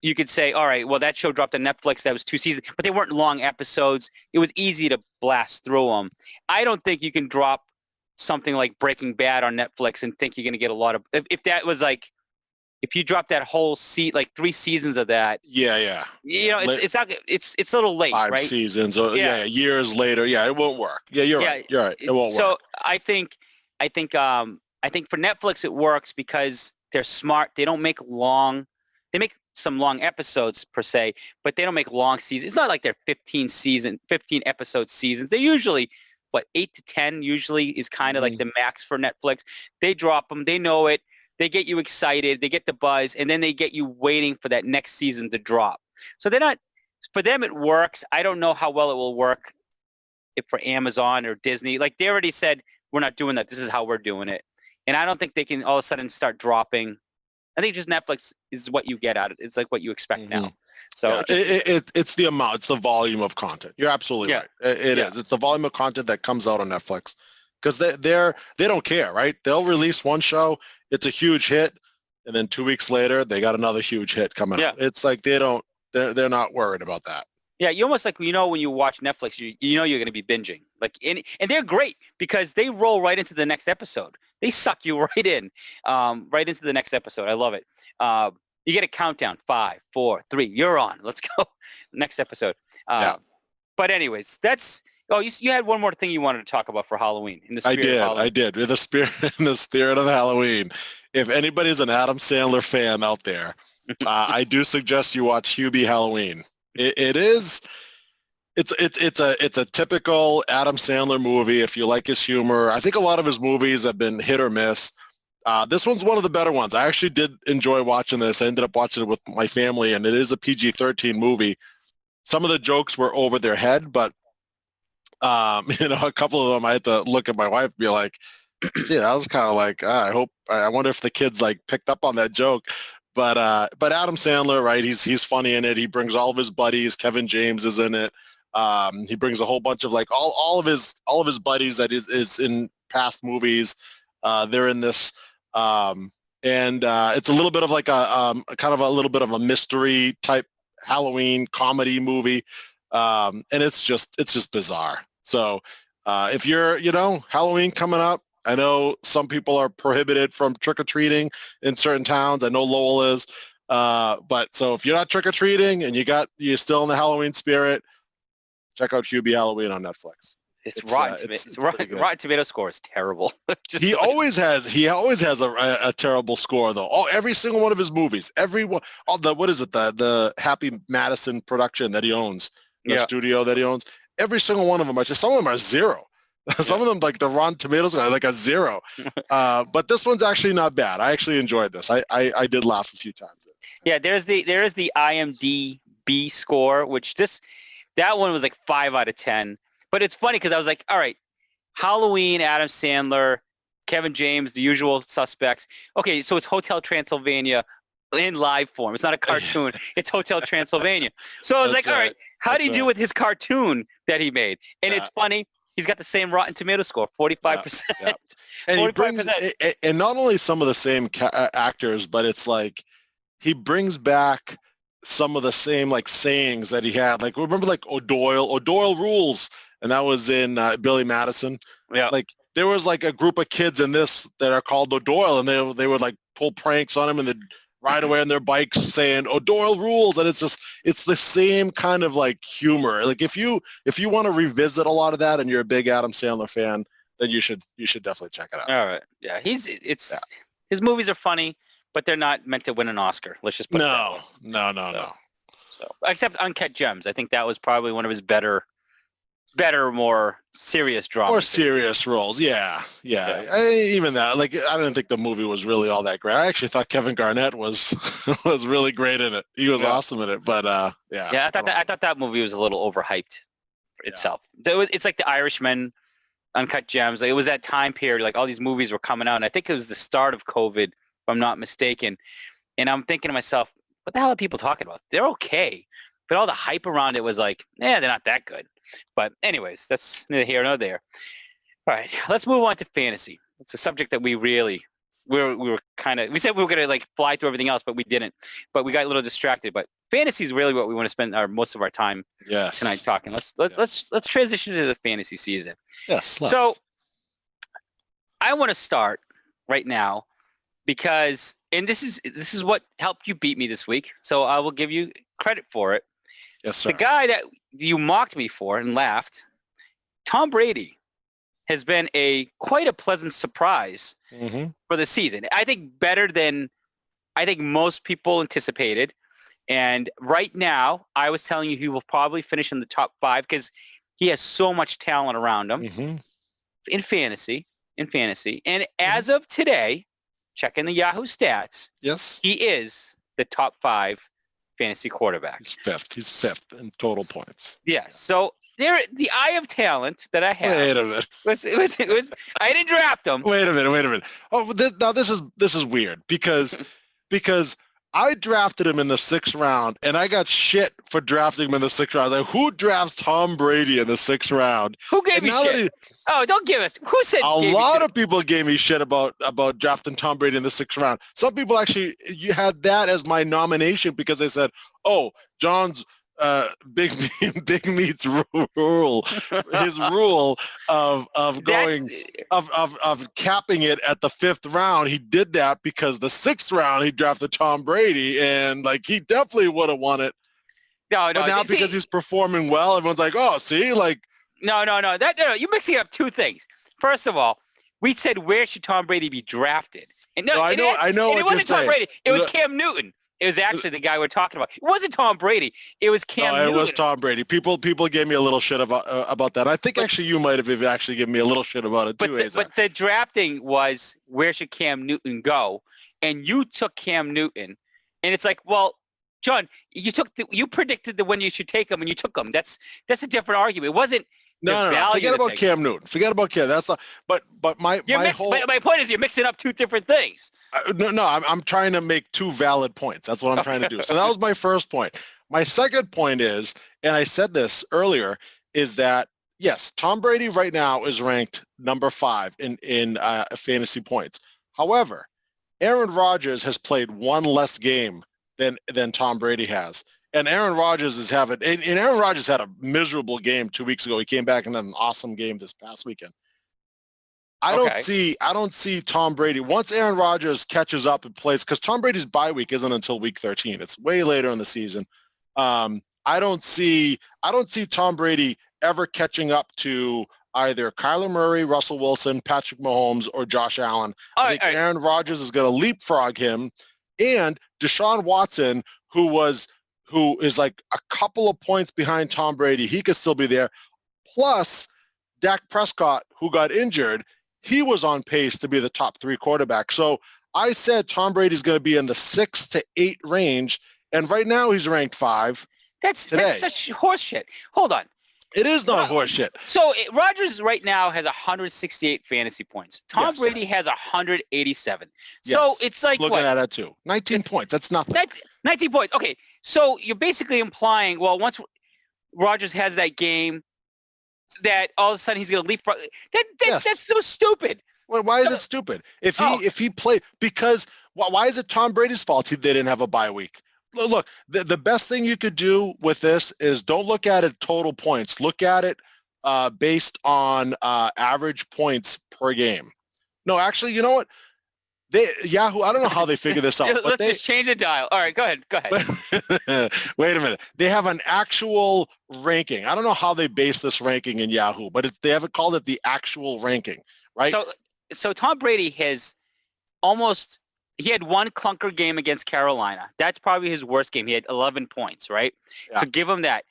you could say, all right, well, that show dropped on Netflix. That was 2 seasons, but they weren't long episodes. It was easy to blast through them. I don't think you can drop something like Breaking Bad on Netflix and think you're going to get a lot of, if that was like, if you drop that whole like 3 seasons of that, Yeah. you know, Lit- it's not, it's a little late, 5 right? seasons or Yeah. years later. Yeah, it won't work. Yeah, you're right. You're right. It won't So work. I think for Netflix it works because they're smart. They don't make they make some long episodes per se, but they don't make long seasons. It's not like they're 15 episode seasons. They're usually 8 to 10 usually is kind of like the max for Netflix. They drop them. They know it. They get you excited. They get the buzz, and then they get you waiting for that next season to drop. So they're not, for them it works. I don't know how well it will work if for Amazon or Disney. Like they already said, we're not doing that. This is how we're doing it. And I don't think they can all of a sudden start dropping. I think just Netflix is what you get out of it. It's like what you expect now. So It's the amount, it's the volume of content. You're absolutely right. It is. It's the volume of content that comes out on Netflix, because they don't care, right? They'll release one show, it's a huge hit, and then 2 weeks later they got another huge hit coming out. It's like they're not worried about that. Yeah, you almost like, when you watch Netflix, you know you're going to be binging. Like, and they're great because they roll right into the next episode. They suck you right in, right into the next episode. I love it. You get a countdown, 5, 4, 3, you're on. Let's go. Next episode. But anyways, you had one more thing you wanted to talk about for Halloween. In the spirit of Halloween. I did. In the spirit of Halloween. If anybody's an Adam Sandler fan out there, I do suggest you watch Hubie Halloween. It is It's a typical Adam Sandler movie. If you like his humor, I think a lot of his movies have been hit or miss. This one's one of the better ones. I actually did enjoy watching this. I ended up watching it with my family, and it is a PG-13 movie. Some of the jokes were over their head, but a couple of them I had to look at my wife and be like, yeah, I was kind of like, I wonder if the kids like picked up on that joke. But Adam Sandler, right? He's funny in it. He brings all of his buddies. Kevin James is in it. He brings a whole bunch of like all of his buddies that is in past movies. They're in this, and it's a little bit of like a kind of a little bit of a mystery type Halloween comedy movie, and it's just bizarre. So if you're Halloween coming up, I know some people are prohibited from trick-or-treating in certain towns. I know Lowell is, but so if you're not trick-or-treating and you're still in the Halloween spirit, check out Hubie Halloween on Netflix. Rotten Tomato score is terrible. He always has a terrible score though. Every single one of his movies, what is it, the Happy Madison production that he owns, the studio that he owns, every single one of them some of them are zero. Some of them, like the Rotten Tomatoes, are like a 0. But this one's actually not bad. I actually enjoyed this. I did laugh a few times. Yeah, there is the IMDb score, which that one was like 5 out of 10. But it's funny because I was like, all right, Halloween, Adam Sandler, Kevin James, the usual suspects. Okay, so it's Hotel Transylvania in live form. It's not a cartoon. It's Hotel Transylvania. So I was like, all right, how do you do with his cartoon that he made? And it's funny. He's got the same Rotten Tomato score, 45%. Yeah. And 45%. He brings, and not only some of the same actors, but it's like he brings back some of the same like sayings that he had. Like remember like O'Doyle rules, and that was in Billy Madison. Yeah. Like there was like a group of kids in this that are called O'Doyle, and they would like pull pranks on him and they'd ride away on their bikes saying O'Doyle rules, and it's the same kind of like humor. Like if you want to revisit a lot of that and you're a big Adam Sandler fan, then you should definitely check it out. All right. Yeah. His movies are funny, but they're not meant to win an Oscar. Let's just put it that way. No. So except Uncut Gems. I think that was probably one of his better, more serious dramas. More serious roles, yeah. Even that, like, I didn't think the movie was really all that great. I actually thought Kevin Garnett was really great in it. He was awesome in it, but yeah. Yeah, I thought that movie was a little overhyped itself. It's like The Irishman, Uncut Gems. Like, it was that time period, like all these movies were coming out, and I think it was the start of COVID, if I'm not mistaken. And I'm thinking to myself, what the hell are people talking about? They're okay. But all the hype around it was like, they're not that good. But anyways, that's neither here nor there. All right, let's move on to fantasy. It's a subject that we said we were going to like fly through everything else, but we didn't. But we got a little distracted. But fantasy is really what we want to spend most of our time tonight talking. Let's transition to the fantasy season. Yes. So I want to start right now because, and this is what helped you beat me this week. So I will give you credit for it. Yes, sir. The guy that you mocked me for and laughed, Tom Brady, has been quite a pleasant surprise for the season. I think better than most people anticipated. And right now, I was telling you he will probably finish in the top 5 because he has so much talent around him in fantasy. And as of today, checking the Yahoo stats, yes, he is the top 5 fantasy quarterback. He's fifth in total points. Yes. So the eye of talent that I have. Wait a minute. Was I didn't draft him. Wait a minute. Oh, now this is weird because I drafted him in the 6th round, and I got shit for drafting him in the 6th round. Like, who drafts Tom Brady in the 6th round? Who gave me shit? Don't give us. Who said? A lot of people gave me shit about drafting Tom Brady in the 6th round. Some people actually, you had that as my nomination because they said, "Oh, John's big meat's rule, his rule of going of capping it at the 5th round. He did that because the 6th round he drafted Tom Brady, and like he definitely would have won it. No. But now because he's performing well, everyone's like, oh, see, like. No. You're mixing up two things. First of all, we said where should Tom Brady be drafted? And I know. And it wasn't Tom Brady. It was Cam Newton. It was actually the guy we're talking about. It wasn't Tom Brady. It was Cam No, Newton. it was Tom Brady. People gave me a little shit about that. I think actually you might have actually given me a little shit about it too, Azar. But the drafting was, where should Cam Newton go? And you took Cam Newton. And it's like, well, John, you predicted when you should take him, and you took him. That's a different argument. It wasn't No. Forget about Cam Newton. Forget about Cam. That's not. But my point is, you're mixing up two different things. No. I'm trying to make two valid points. That's what I'm trying to do. So that was my first point. My second point is, and I said this earlier, is that yes, Tom Brady right now is ranked number 5 in fantasy points. However, Aaron Rodgers has played one less game than Tom Brady has. And Aaron Rodgers is having, and Aaron Rodgers had a miserable game 2 weeks ago. He came back and had an awesome game this past weekend. I don't see Tom Brady, once Aaron Rodgers catches up and plays, because Tom Brady's bye week isn't until week 13. It's way later in the season. I don't see Tom Brady ever catching up to either Kyler Murray, Russell Wilson, Patrick Mahomes, or Josh Allen. I think Aaron Rodgers is going to leapfrog him, and Deshaun Watson, who is like a couple of points behind Tom Brady, he could still be there. Plus, Dak Prescott, who got injured, he was on pace to be the top 3 quarterback. So I said Tom Brady's going to be in the 6 to 8 range, and right now he's ranked 5. That's such horseshit. Hold on. It is not horseshit. So Rodgers right now has 168 fantasy points. Tom Brady has 187. So it's like looking at it too. 19 points. That's nothing. 19 points. Okay. So you're basically implying, well, once Rodgers has that game, that all of a sudden he's going to leapfrog. That's so stupid. Well, why is it stupid? If he played, because why is it Tom Brady's fault they didn't have a bye week? Look, the best thing you could do with this is don't look at it total points. Look at it based on average points per game. No, actually, you know what? Yahoo, I don't know how they figure this out. Let's just change the dial. All right, go ahead. Wait a minute. They have an actual ranking. I don't know how they base this ranking in Yahoo, but they haven't called it the actual ranking, right? So Tom Brady has he had one clunker game against Carolina. That's probably his worst game. He had 11 points, right? Yeah. So give him that.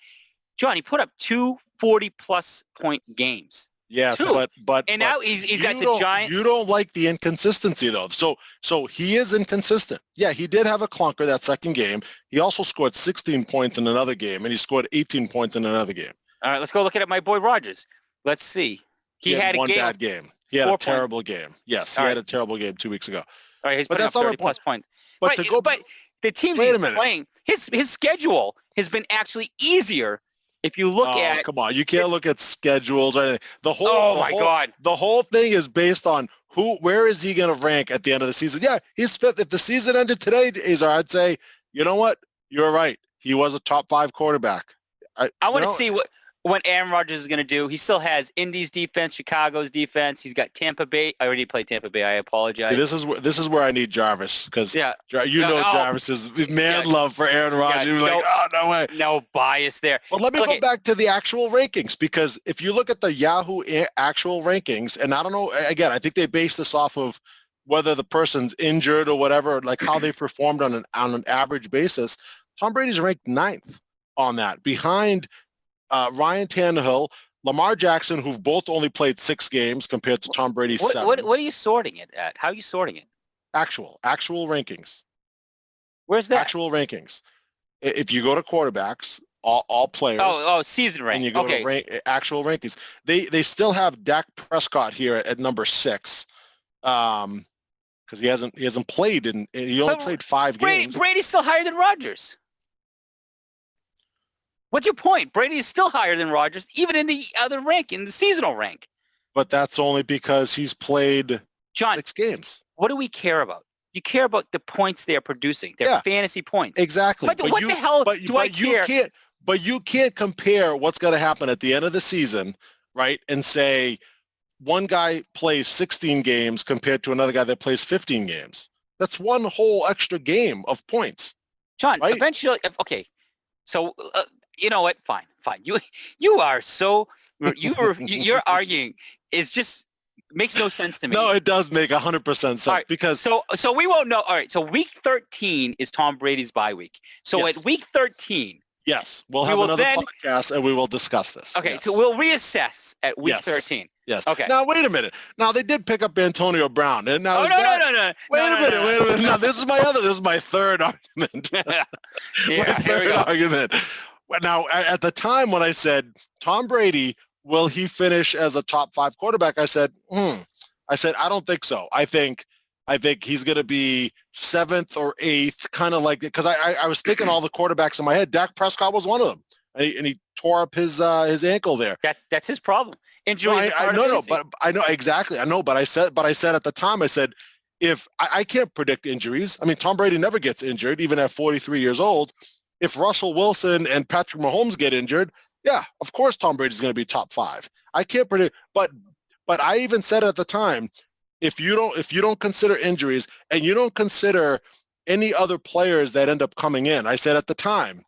John, he put up 2 40-plus point games. Yes, but now he's got the giant. You don't like the inconsistency though. So he is inconsistent. Yeah, he did have a clunker that second game. He also scored 16 points in another game, and he scored 18 points in another game. All right, let's go look at my boy Rodgers. Let's see. He had one bad game. He had a terrible game. Yes, he had a terrible game 2 weeks ago. All right, he's putting up 30-plus points. But the teams he's playing, his schedule has been actually easier. If you look at, come on, you can't look at schedules or anything. The whole thing is based on where is he going to rank at the end of the season? Yeah, he's 5th. If the season ended today, Azar, I'd say, you know what? You're right. He was a top 5 quarterback. I want to see what Aaron Rodgers is going to do. He still has Indy's defense, Chicago's defense. He's got Tampa Bay. I already played Tampa Bay. I apologize. This is where I need Jarvis, because Jarvis's love for Aaron Rodgers. No way. No bias there. Well, let me go back to the actual rankings, because if you look at the Yahoo actual rankings, and I don't know, again, I think they base this off of whether the person's injured or whatever, like how they performed on an average basis. Tom Brady's ranked 9th on that, behind Ryan Tannehill, Lamar Jackson, who've both only played 6 games compared to Tom Brady's 7. What are you sorting it at? How are you sorting it? Actual rankings. Where's that? Actual rankings. If you go to quarterbacks, all players. Season rank. And you go to actual rankings. They still have Dak Prescott here at number 6, because he hasn't played he only played 5 games. Brady's still higher than Rodgers. What's your point? Brady is still higher than Rodgers, even in the other rank, in the seasonal rank. But that's only because he's played 6 games. What do we care about? You care about the points they're producing. They're fantasy points. Exactly. But what the hell do I care? But you can't compare what's going to happen at the end of the season, right, and say one guy plays 16 games compared to another guy that plays 15 games. That's one whole extra game of points. John, right? Eventually, okay. So... you know what? Fine. You are so you're arguing is just makes no sense to me. No, it does make 100% sense All right, because so we won't know. All right, so week 13 is Tom Brady's bye week. So Yes. at week 13, yes, we'll we have will another then- podcast and we will discuss this. okay, Yes. so we'll reassess at week Yes. 13. Yes. Okay. Now wait a minute. Now they did pick up Antonio Brown, and now Oh, is no, that- no, no. Wait No, a no, minute. no. Wait a minute. Now this is my third argument. Yeah, My here we third go. argument. But now at the time when I said Tom Brady, will he finish as a top 5 quarterback? I said, I don't think so. I think he's going to be 7th or 8th, kind of like, because I was thinking all the quarterbacks in my head. Dak Prescott was one of them, and he tore up his ankle there. That's his problem. Injury. But I know exactly. I know, but I said at the time, I said, if I can't predict injuries. I mean, Tom Brady never gets injured, even at 43 years old. If Russell Wilson and Patrick Mahomes get injured, yeah, of course Tom Brady's going to be top 5. I can't predict, but I even said at the time, if you don't consider injuries and you don't consider any other players that end up coming in, I said at the time,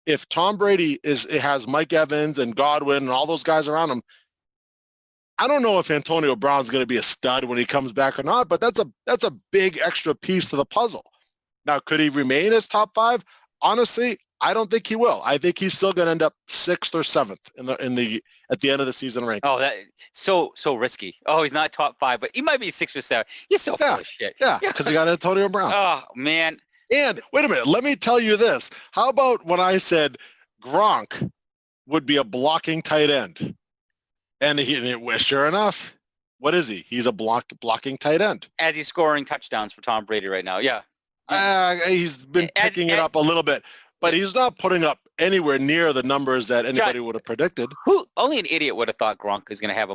if Tom Brady has Mike Evans and Godwin and all those guys around him, I don't know if Antonio Brown's going to be a stud when he comes back or not, but that's a big extra piece to the puzzle. Now, could he remain as top 5? Honestly, I don't think he will. I think he's still going to end up 6th or 7th at the end of the season ranking. Oh, that so risky. Oh, he's not top 5, but he might be 6 or 7. You're so full of shit. Yeah, because you got Antonio Brown. Oh man. And wait a minute, let me tell you this. How about when I said Gronk would be a blocking tight end? And sure enough, what is he? He's a blocking tight end. As he's scoring touchdowns for Tom Brady right now. Yeah. He's been picking it up a little bit, but he's not putting up anywhere near the numbers that anybody would have predicted. Only an idiot would have thought Gronk was going to have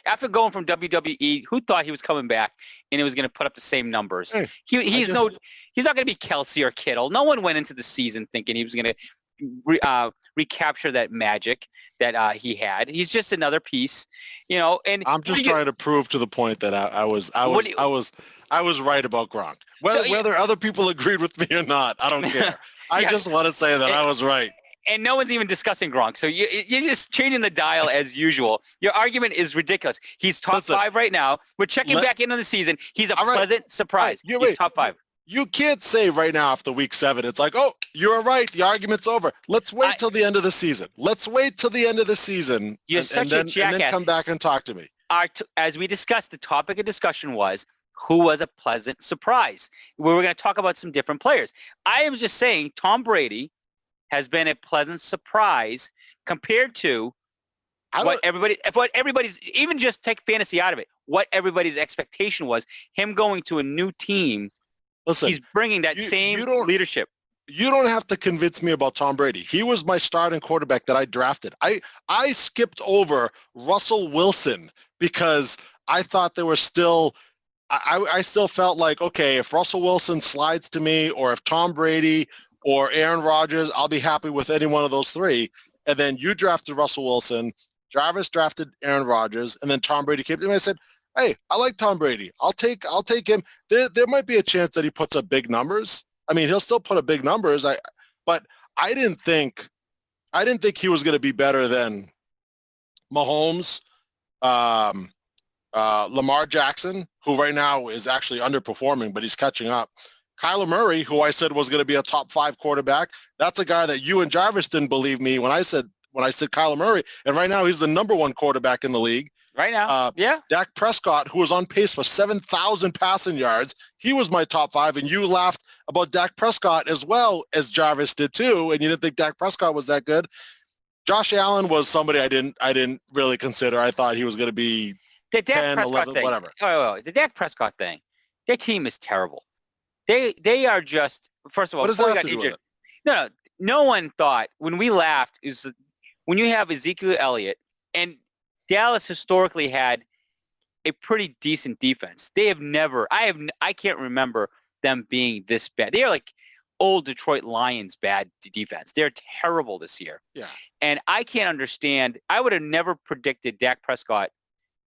after going from WWE. Who thought he was coming back and he was going to put up the same numbers? Hey, he's not going to be Kelsey or Kittle. No one went into the season thinking he was going to recapture that magic that he had. He's just another piece, And I'm just trying to prove to the point that I was right about Gronk. Whether other people agreed with me or not, I don't care. I just want to say that I was right. And no one's even discussing Gronk. So you're just changing the dial as usual. Your argument is ridiculous. He's top 5 right now. We're checking back in on the season. He's a pleasant surprise. He's top 5. You can't say right now after week 7, it's like, oh, you're right. The argument's over. Let's wait till the end of the season. You're such a jackass. And then come back and talk to me. As we discussed, the topic of discussion was who was a pleasant surprise. We were going to talk about some different players. I am just saying Tom Brady has been a pleasant surprise compared to what everybody's, even just take fantasy out of it, what everybody's expectation was. Him going to a new team, listen, he's bringing that same leadership. You don't have to convince me about Tom Brady. He was my starting quarterback that I drafted. I skipped over Russell Wilson because I thought there were still – I still felt like, okay, if Russell Wilson slides to me or if Tom Brady or Aaron Rodgers, I'll be happy with any one of those 3. And then you drafted Russell Wilson, Jarvis drafted Aaron Rodgers, and then Tom Brady came to me. I said, hey, I like Tom Brady. I'll take him. There might be a chance that he puts up big numbers. I mean, he'll still put up big numbers. But I didn't think he was going to be better than Mahomes, Lamar Jackson, who right now is actually underperforming, but he's catching up. Kyler Murray, who I said was going to be a top 5 quarterback. That's a guy that you and Jarvis didn't believe me when I said Kyler Murray, and right now he's the number 1 quarterback in the league. Right now, yeah. Dak Prescott, who was on pace for 7,000 passing yards, he was my top 5, and you laughed about Dak Prescott as well as Jarvis did too, and you didn't think Dak Prescott was that good. Josh Allen was somebody I didn't really consider. I thought he was going to be the Dak 10, Prescott 11, thing. Whatever. Oh, the Dak Prescott thing. Their team is terrible. They are just, first of all, what does that have to do with it? No one thought, when we laughed, is when you have Ezekiel Elliott, and Dallas historically had a pretty decent defense. They have never, I can't remember them being this bad. They are like old Detroit Lions bad defense. They're terrible this year. Yeah. And I can't understand, I would have never predicted Dak Prescott.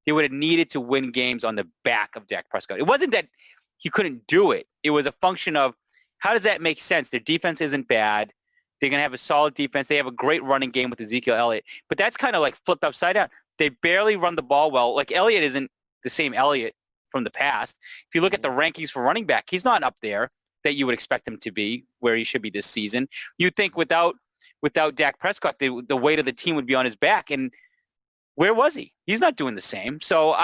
They would have needed to win games on the back of Dak Prescott. It wasn't that he couldn't do it. It was a function of, how does that make sense? Their defense isn't bad. They're going to have a solid defense. They have a great running game with Ezekiel Elliott. But that's kind of like flipped upside down. They barely run the ball well. Like Elliott isn't the same Elliott from the past. If you look at the rankings for running back, he's not up there that you would expect him to be where he should be this season. You'd think without Dak Prescott, the weight of the team would be on his back. And where was he? He's not doing the same. So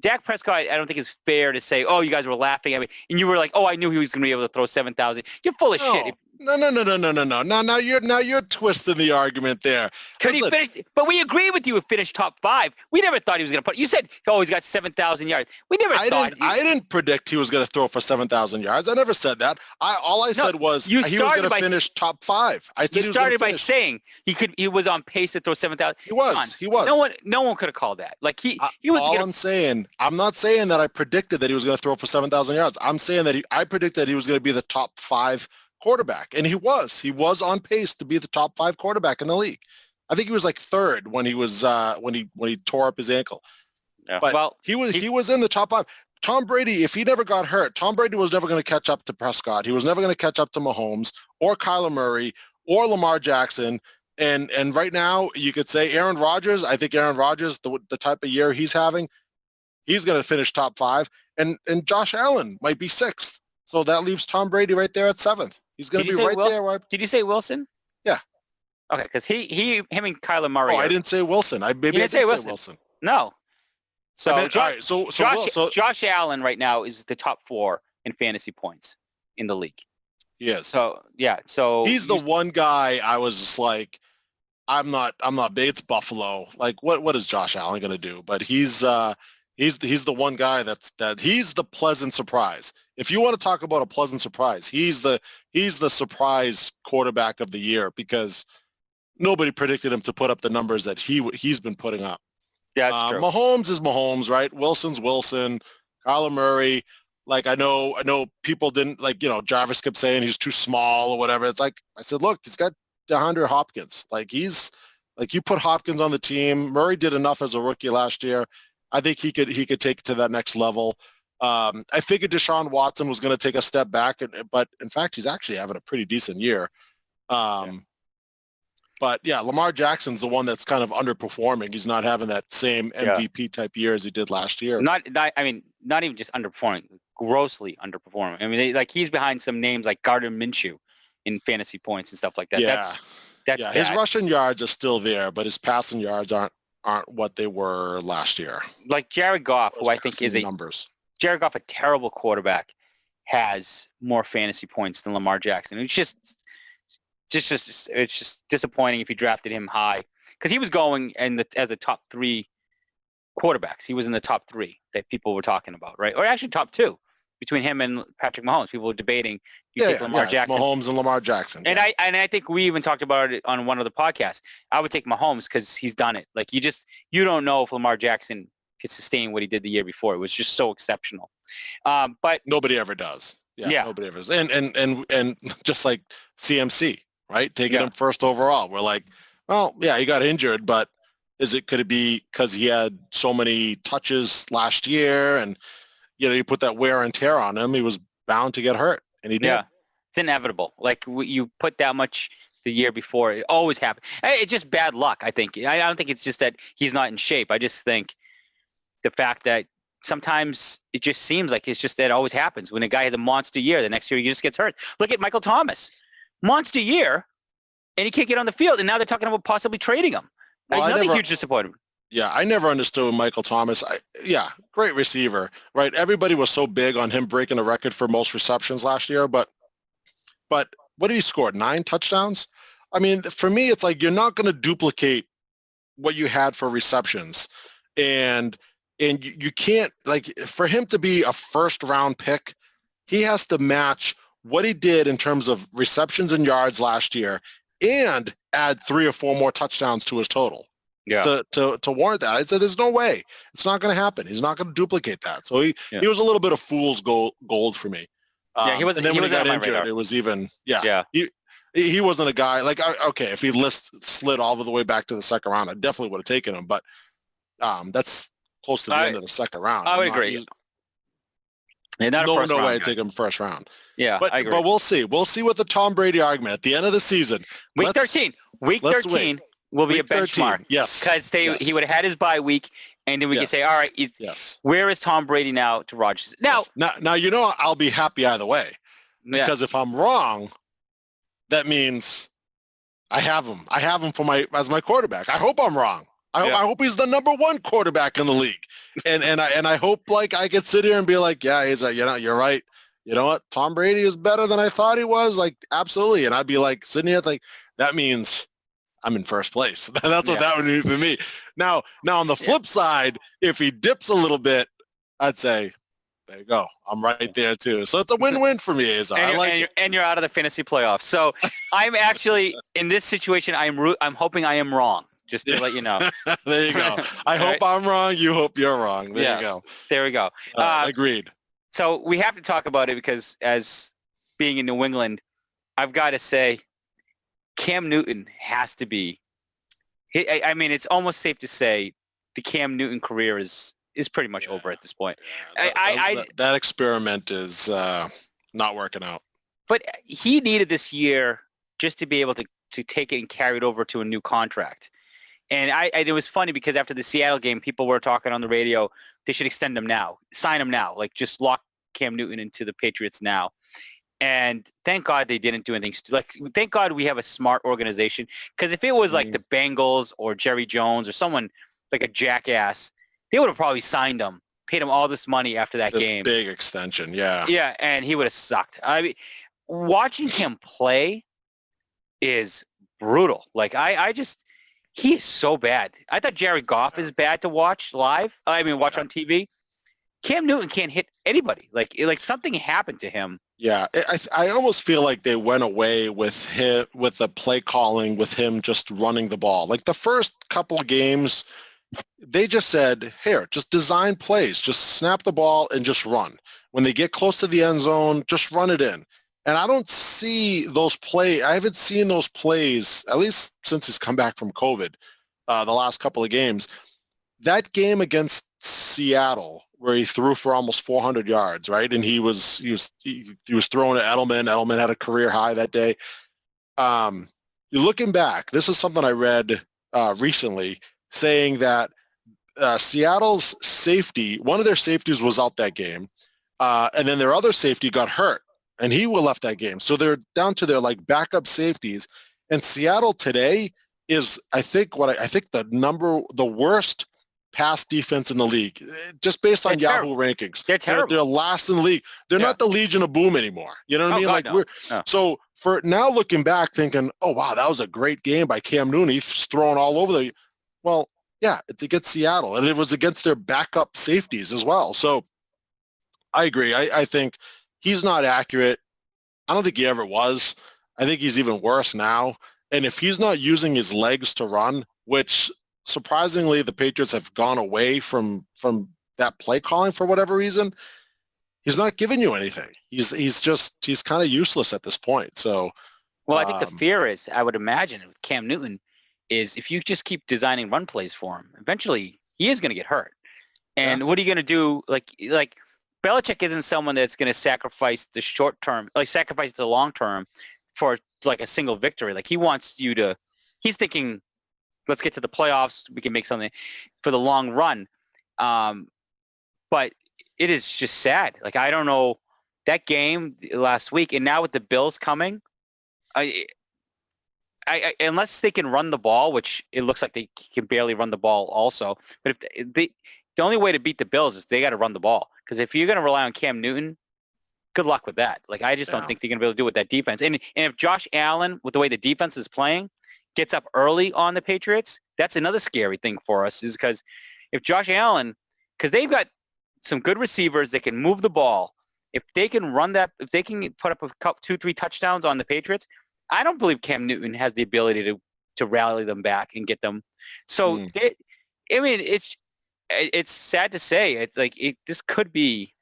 Dak Prescott, I don't think it's fair to say, oh, you guys were laughing at me. And you were like, oh, I knew he was going to be able to throw 7,000. You're full of shit. No. Now you're twisting the argument there. Because he finished, but we agree with you. He finished top 5. We never thought he was going to put. You said, oh, he's got 7,000 yards. We never thought. I didn't predict he was going to throw for 7,000 yards. I never said that. All I said was he was going to finish top 5. I said you started by saying he was on pace to throw 7,000. He was. No one could have called that. Like he was. I'm not saying that I predicted that he was going to throw for 7,000 yards. I'm saying that I predicted he was going to be the top 5 quarterback, and he was on pace to be the top 5 quarterback in the league. I think he was like 3rd when he was when he tore up his ankle. Yeah. But well, he was in the top 5. Tom Brady, if he never got hurt, Tom Brady was never going to catch up to Prescott. He was never going to catch up to Mahomes or Kyler Murray or Lamar Jackson. And right now you could say Aaron Rodgers. I think Aaron Rodgers, the type of year he's having, he's going to finish top 5. And Josh Allen might be 6th. So that leaves Tom Brady right there at 7th. He's going to be right there. Did you say Wilson? Yeah. Okay, because him and Kyler Murray. Oh, I didn't say Wilson. I didn't say Wilson. No. So, all right, Josh Allen right now is the top 4 in fantasy points in the league. Yes. So yeah. So he's the one guy I was just like, I'm not big. It's Buffalo. Like, what is Josh Allen going to do? But he's the one guy that he's the pleasant surprise. If you want to talk about a pleasant surprise, he's the surprise quarterback of the year because nobody predicted him to put up the numbers that he's been putting up. Yeah, that's true. Mahomes is Mahomes, right? Wilson's Wilson. Kyler Murray. Like I know people didn't like, Jarvis kept saying he's too small or whatever. It's like I said, look, he's got DeAndre Hopkins. Like he's like you put Hopkins on the team. Murray did enough as a rookie last year. I think he could take it to that next level. I figured Deshaun Watson was going to take a step back, but in fact, he's actually having a pretty decent year. But yeah, Lamar Jackson's the one that's kind of underperforming. He's not having that same MVP type year as he did last year. Not even just underperforming, grossly underperforming. I mean, he's behind some names like Gardner Minshew in fantasy points and stuff like that. Yeah. That's bad. His rushing yards are still there, but his passing yards aren't what they were last year. Like Jared Goff, who I think is Jared Goff, a terrible quarterback, has more fantasy points than Lamar Jackson. It's just disappointing if you drafted him high because he was going as the top 3 quarterbacks. He was in the top 3 that people were talking about, right? Or actually top 2 between him and Patrick Mahomes. People were debating. Take Lamar Jackson. Mahomes and Lamar Jackson. And I think we even talked about it on one of the podcasts. I would take Mahomes because he's done it. Like you don't know if Lamar Jackson could sustain what he did the year before. It was just so exceptional. But nobody ever does. Yeah. Nobody ever does. And just like CMC, right? Taking him first overall. We're like, well, yeah, he got injured, but could it be because he had so many touches last year and you put that wear and tear on him, he was bound to get hurt, and he did. Yeah, it's inevitable. Like you put that much the year before, it always happens. It's just bad luck, I think. I don't think it's just that he's not in shape. I just think the fact that sometimes it just seems like it's just that it always happens. When a guy has a monster year, the next year he just gets hurt. Look at Michael Thomas. Monster year, and he can't get on the field, and now they're talking about possibly trading him. Well, another huge disappointment. Yeah, I never understood Michael Thomas. Great receiver, right? Everybody was so big on him breaking a record for most receptions last year, but what did he score? 9 touchdowns? I mean, for me, it's like you're not going to duplicate what you had for receptions, and you can't, like, for him to be a first-round pick, he has to match what he did in terms of receptions and yards last year and add 3 or 4 more touchdowns to his total. Yeah. To warrant that. I said, there's no way. It's not going to happen. He's not going to duplicate that. So he was a little bit of fool's gold for me. He wasn't. And then when he got injured, it was even. Yeah. He wasn't a guy like, okay, if he slid all the way back to the second round, I definitely would have taken him. But that's close to the end of the second round. I would agree. No way I'd take him first round. Yeah, but I agree. But we'll see. We'll see what the Tom Brady argument at the end of the season. Week 13 will be a benchmark. Yes. Because he would have had his bye week, And then we can Yes. say, all right, Yes. where is Tom Brady now to Rodgers? Now, Yes. Now, I'll be happy either way, because if I'm wrong, that means I have him. I have him as my quarterback. I hope I'm wrong. I hope he's the number one quarterback in the league. And I hope like I could sit here and be like, yeah, you're right. You know what? Tom Brady is better than I thought he was. Like, absolutely. And I'd be like sitting here like, that means I'm in first place. That's what that would mean for me. Now on the flip side, if he dips a little bit, I'd say, there you go. I'm right there too. So it's a win-win for me, Azar. And you're out of the fantasy playoffs. So I'm actually in this situation. I'm hoping I am wrong. Just to let you know. There you go. I hope I'm wrong. You hope you're wrong. There you go. There we go. Agreed. So we have to talk about it because as being in New England, I've got to say Cam Newton has to be. I mean, it's almost safe to say the Cam Newton career is pretty much over at this point. Yeah, that experiment is not working out. But he needed this year just to be able to take it and carry it over to a new contract. And it was funny because after the Seattle game, people were talking on the radio, they should extend him now, sign him now, like just lock Cam Newton into the Patriots now. And thank God they didn't do anything. Thank God we have a smart organization. Because if it was like the Bengals or Jerry Jones or someone like a jackass, they would have probably signed him, paid him all this money after that game. Big extension, yeah. Yeah, and he would have sucked. I mean, watching him play is brutal. Like, he is so bad. I thought Jared Goff is bad to watch live. Watch on TV. Cam Newton can't hit anybody. Like something happened to him. Yeah, I almost feel like they went away with the play calling, with him just running the ball. Like the first couple of games, they just said, here, just design plays, just snap the ball and just run. When they get close to the end zone, just run it in. And I don't see those I haven't seen those plays, at least since he's come back from COVID, the last couple of games. That game against Seattle, where he threw for almost 400 yards, right? And he was throwing at Edelman. Edelman had a career high that day. Looking back, this is something I read recently, saying that Seattle's safety, one of their safeties was out that game, and then their other safety got hurt, and he left that game. So they're down to their like backup safeties. And Seattle today is, I think the worst pass defense in the league, just based on Yahoo rankings. They're terrible. They're last in the league. They're not the Legion of Boom anymore. You know what I mean? God, like no. So for now looking back, thinking, oh wow, that was a great game by Cam Newton. He's throwing all over the. Well, yeah, it's against Seattle, and it was against their backup safeties as well. So I agree. I think he's not accurate. I don't think he ever was. I think he's even worse now. And if he's not using his legs to run, which surprisingly the Patriots have gone away from that play calling for whatever reason, he's not giving you anything. He's kind of useless at this point. So, well, I think the fear is, I would imagine, with Cam Newton, is if you just keep designing run plays for him, eventually he is going to get hurt. And what are you going to do? Like Belichick isn't someone that's going to sacrifice the short term, like sacrifice the long term for like a single victory. Like he's thinking, let's get to the playoffs. We can make something for the long run. But it is just sad. Like, I don't know, that game last week, and now with the Bills coming, I unless they can run the ball, which it looks like they can barely run the ball also. But if the only way to beat the Bills is they got to run the ball. Because if you're going to rely on Cam Newton, good luck with that. Like, I just don't think they're going to be able to do it with that defense. And if Josh Allen, with the way the defense is playing, gets up early on the Patriots, that's another scary thing for us, is because if Josh Allen, because they've got some good receivers that can move the ball, if they can run that, if they can put up a couple, 2-3 touchdowns on the Patriots, I don't believe Cam Newton has the ability to rally them back and get them. So, it's sad to say. This could be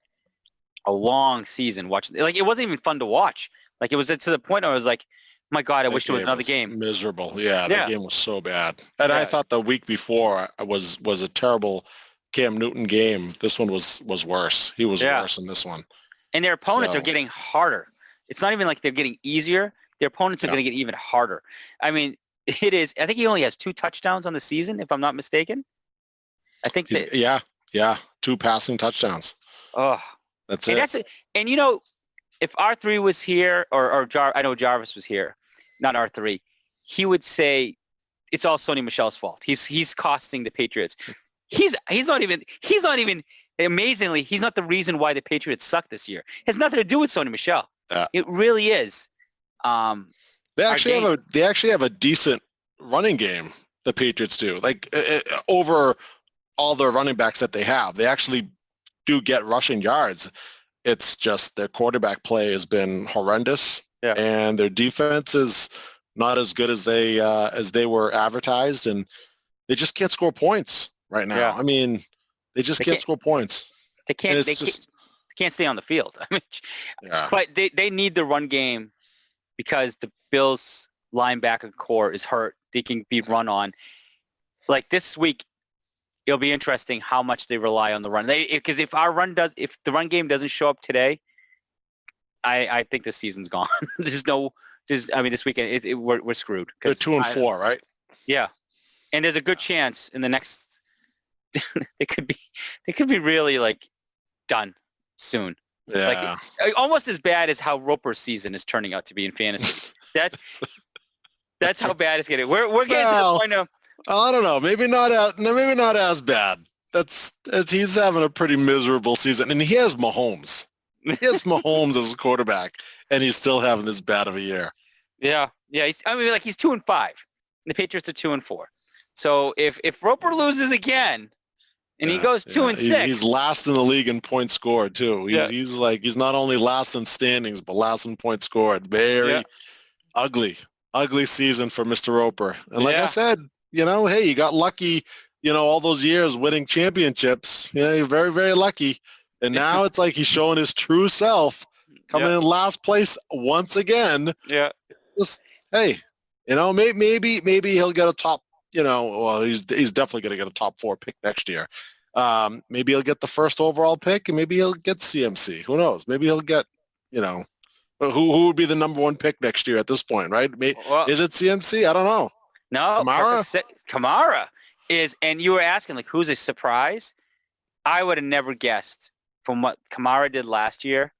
a long season watching. Like, it wasn't even fun to watch. Like, it was to the point where I was like, my God, I wish there was another game. Miserable. Yeah, that game was so bad. And I thought the week before was a terrible Cam Newton game. This one was worse. He was worse than this one. And their opponents are getting harder. It's not even like they're getting easier. Their opponents are going to get even harder. I mean, it is. I think he only has 2 touchdowns on the season, if I'm not mistaken. I think that. Yeah. 2 passing touchdowns. Oh, That's and it. and if R3 was here or I know Jarvis was here, not R3, he would say it's all Sony Michel's fault. He's costing the Patriots. He's not even amazingly, he's not the reason why the Patriots suck this year. It has nothing to do with Sony Michel. It really is. They actually have a decent running game. The Patriots do, like over all their running backs that they have. They actually do get rushing yards. It's just their quarterback play has been horrendous, and their defense is not as good as they were advertised, and they just can't score points right now. I mean, they just can't score points. They can't. They can't stay on the field. I mean, but they need the run game because the Bills' linebacker core is hurt. They can be run on. Like this week, it'll be interesting how much they rely on the run. Because if the run game doesn't show up today, I think the season's gone. This weekend we're screwed. They're 2-4, right? Yeah, and there's a good chance in the next they could be really like done soon. Yeah, like almost as bad as how Roper's season is turning out to be in fantasy. That's how bad it's getting. We're getting to the point of. I don't know. Maybe not as bad. He's having a pretty miserable season, and he has Mahomes. He has Mahomes as a quarterback, and he's still having this bad of a year. Yeah. He's 2-5, and the Patriots are 2-4. So if Roper loses again, and he goes 2-6, he's last in the league in points scored too. He's not only last in standings, but last in points scored. Very ugly season for Mr. Roper. And like I said, hey, you got lucky, all those years winning championships. You're very, very lucky. And now it's like he's showing his true self, coming in last place once again. Yeah. Just, hey, maybe he'll get a top, well, he's definitely going to get a top 4 pick next year. Maybe he'll get the first overall pick, and maybe he'll get CMC. Who knows? Maybe he'll get, who would be the number 1 pick next year at this point, right? Is it CMC? I don't know. No, Kamara is, and you were asking like who's a surprise? I would have never guessed from what Kamara did last year.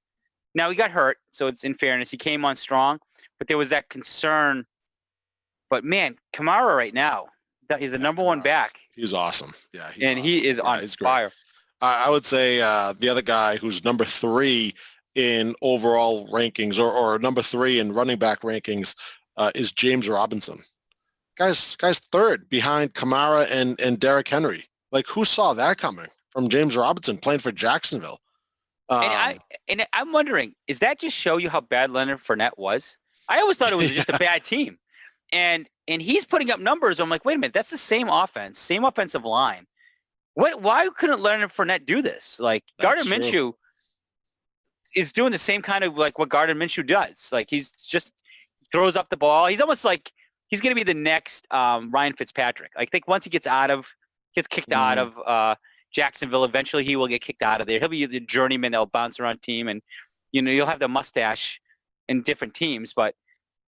Now he got hurt, so it's in fairness. He came on strong, but there was that concern. But man, Kamara right now, he's the number 1 back. He's awesome. Yeah, he is on fire. I would say the other guy who's number 3 in overall rankings or number 3 in running back rankings is James Robinson. Guy's 3rd behind Kamara and Derrick Henry. Like, who saw that coming from James Robinson playing for Jacksonville? And I'm wondering, does that just show you how bad Leonard Fournette was? I always thought it was just a bad team. And he's putting up numbers. I'm like, wait a minute, that's the same offense, same offensive line. Why couldn't Leonard Fournette do this? Like, Gardner Minshew is doing the same kind of like what Gardner Minshew does. Like, he's just throws up the ball. He's almost like he's going to be the next Ryan Fitzpatrick. I think once he gets kicked out of Jacksonville, eventually he will get kicked out of there. He'll be the journeyman that'll bounce around team, and you'll have the mustache in different teams. But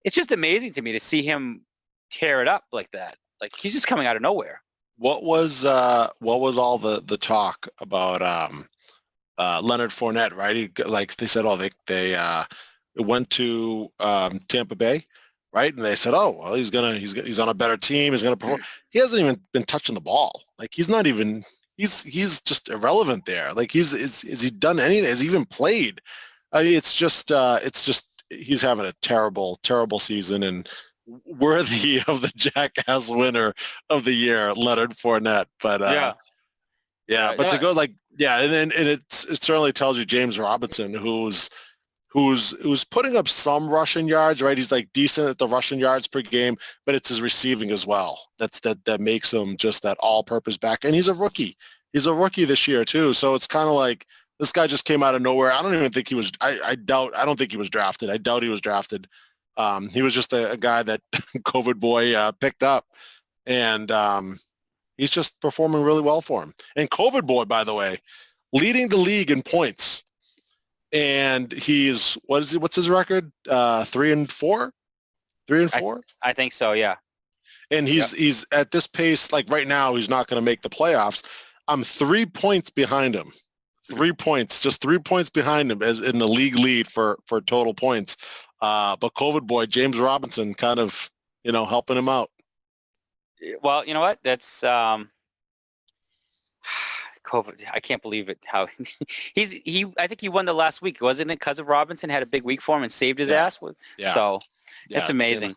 it's just amazing to me to see him tear it up like that. Like, he's just coming out of nowhere. What was all the talk about Leonard Fournette? Right, like they said, they went to Tampa Bay. Right, and they said, "Oh, well, he's on a better team. He's gonna perform." He hasn't even been touching the ball. Like, he's not even. He's just irrelevant there. Like, is he done anything? Has he even played? I mean, it's just he's having a terrible season and worthy of the Jackass winner of the year, Leonard Fournette. But to go and it certainly tells you James Robinson, who's putting up some rushing yards, right? He's like decent at the rushing yards per game, but it's his receiving as well. That makes him just that all-purpose back. And he's a rookie. He's a rookie this year too. So it's kind of like this guy just came out of nowhere. I don't even think he was. I don't think he was drafted. I doubt he was drafted. He was just a guy that COVID boy picked up, and he's just performing really well for him. And COVID boy, by the way, leading the league in points. And he's what's his record? 3-4? 3-4? I think so, yeah. And he's at this pace, like right now, he's not going to make the playoffs. I'm 3 points behind him. 3 points, just 3 points behind him as in the league lead for total points. But COVID boy, James Robinson kind of, helping him out. Well, you know what? That's COVID. I can't believe it. How I think he won the last week, wasn't it? Because of Robinson had a big week for him and saved his ass. Yeah. So it's amazing.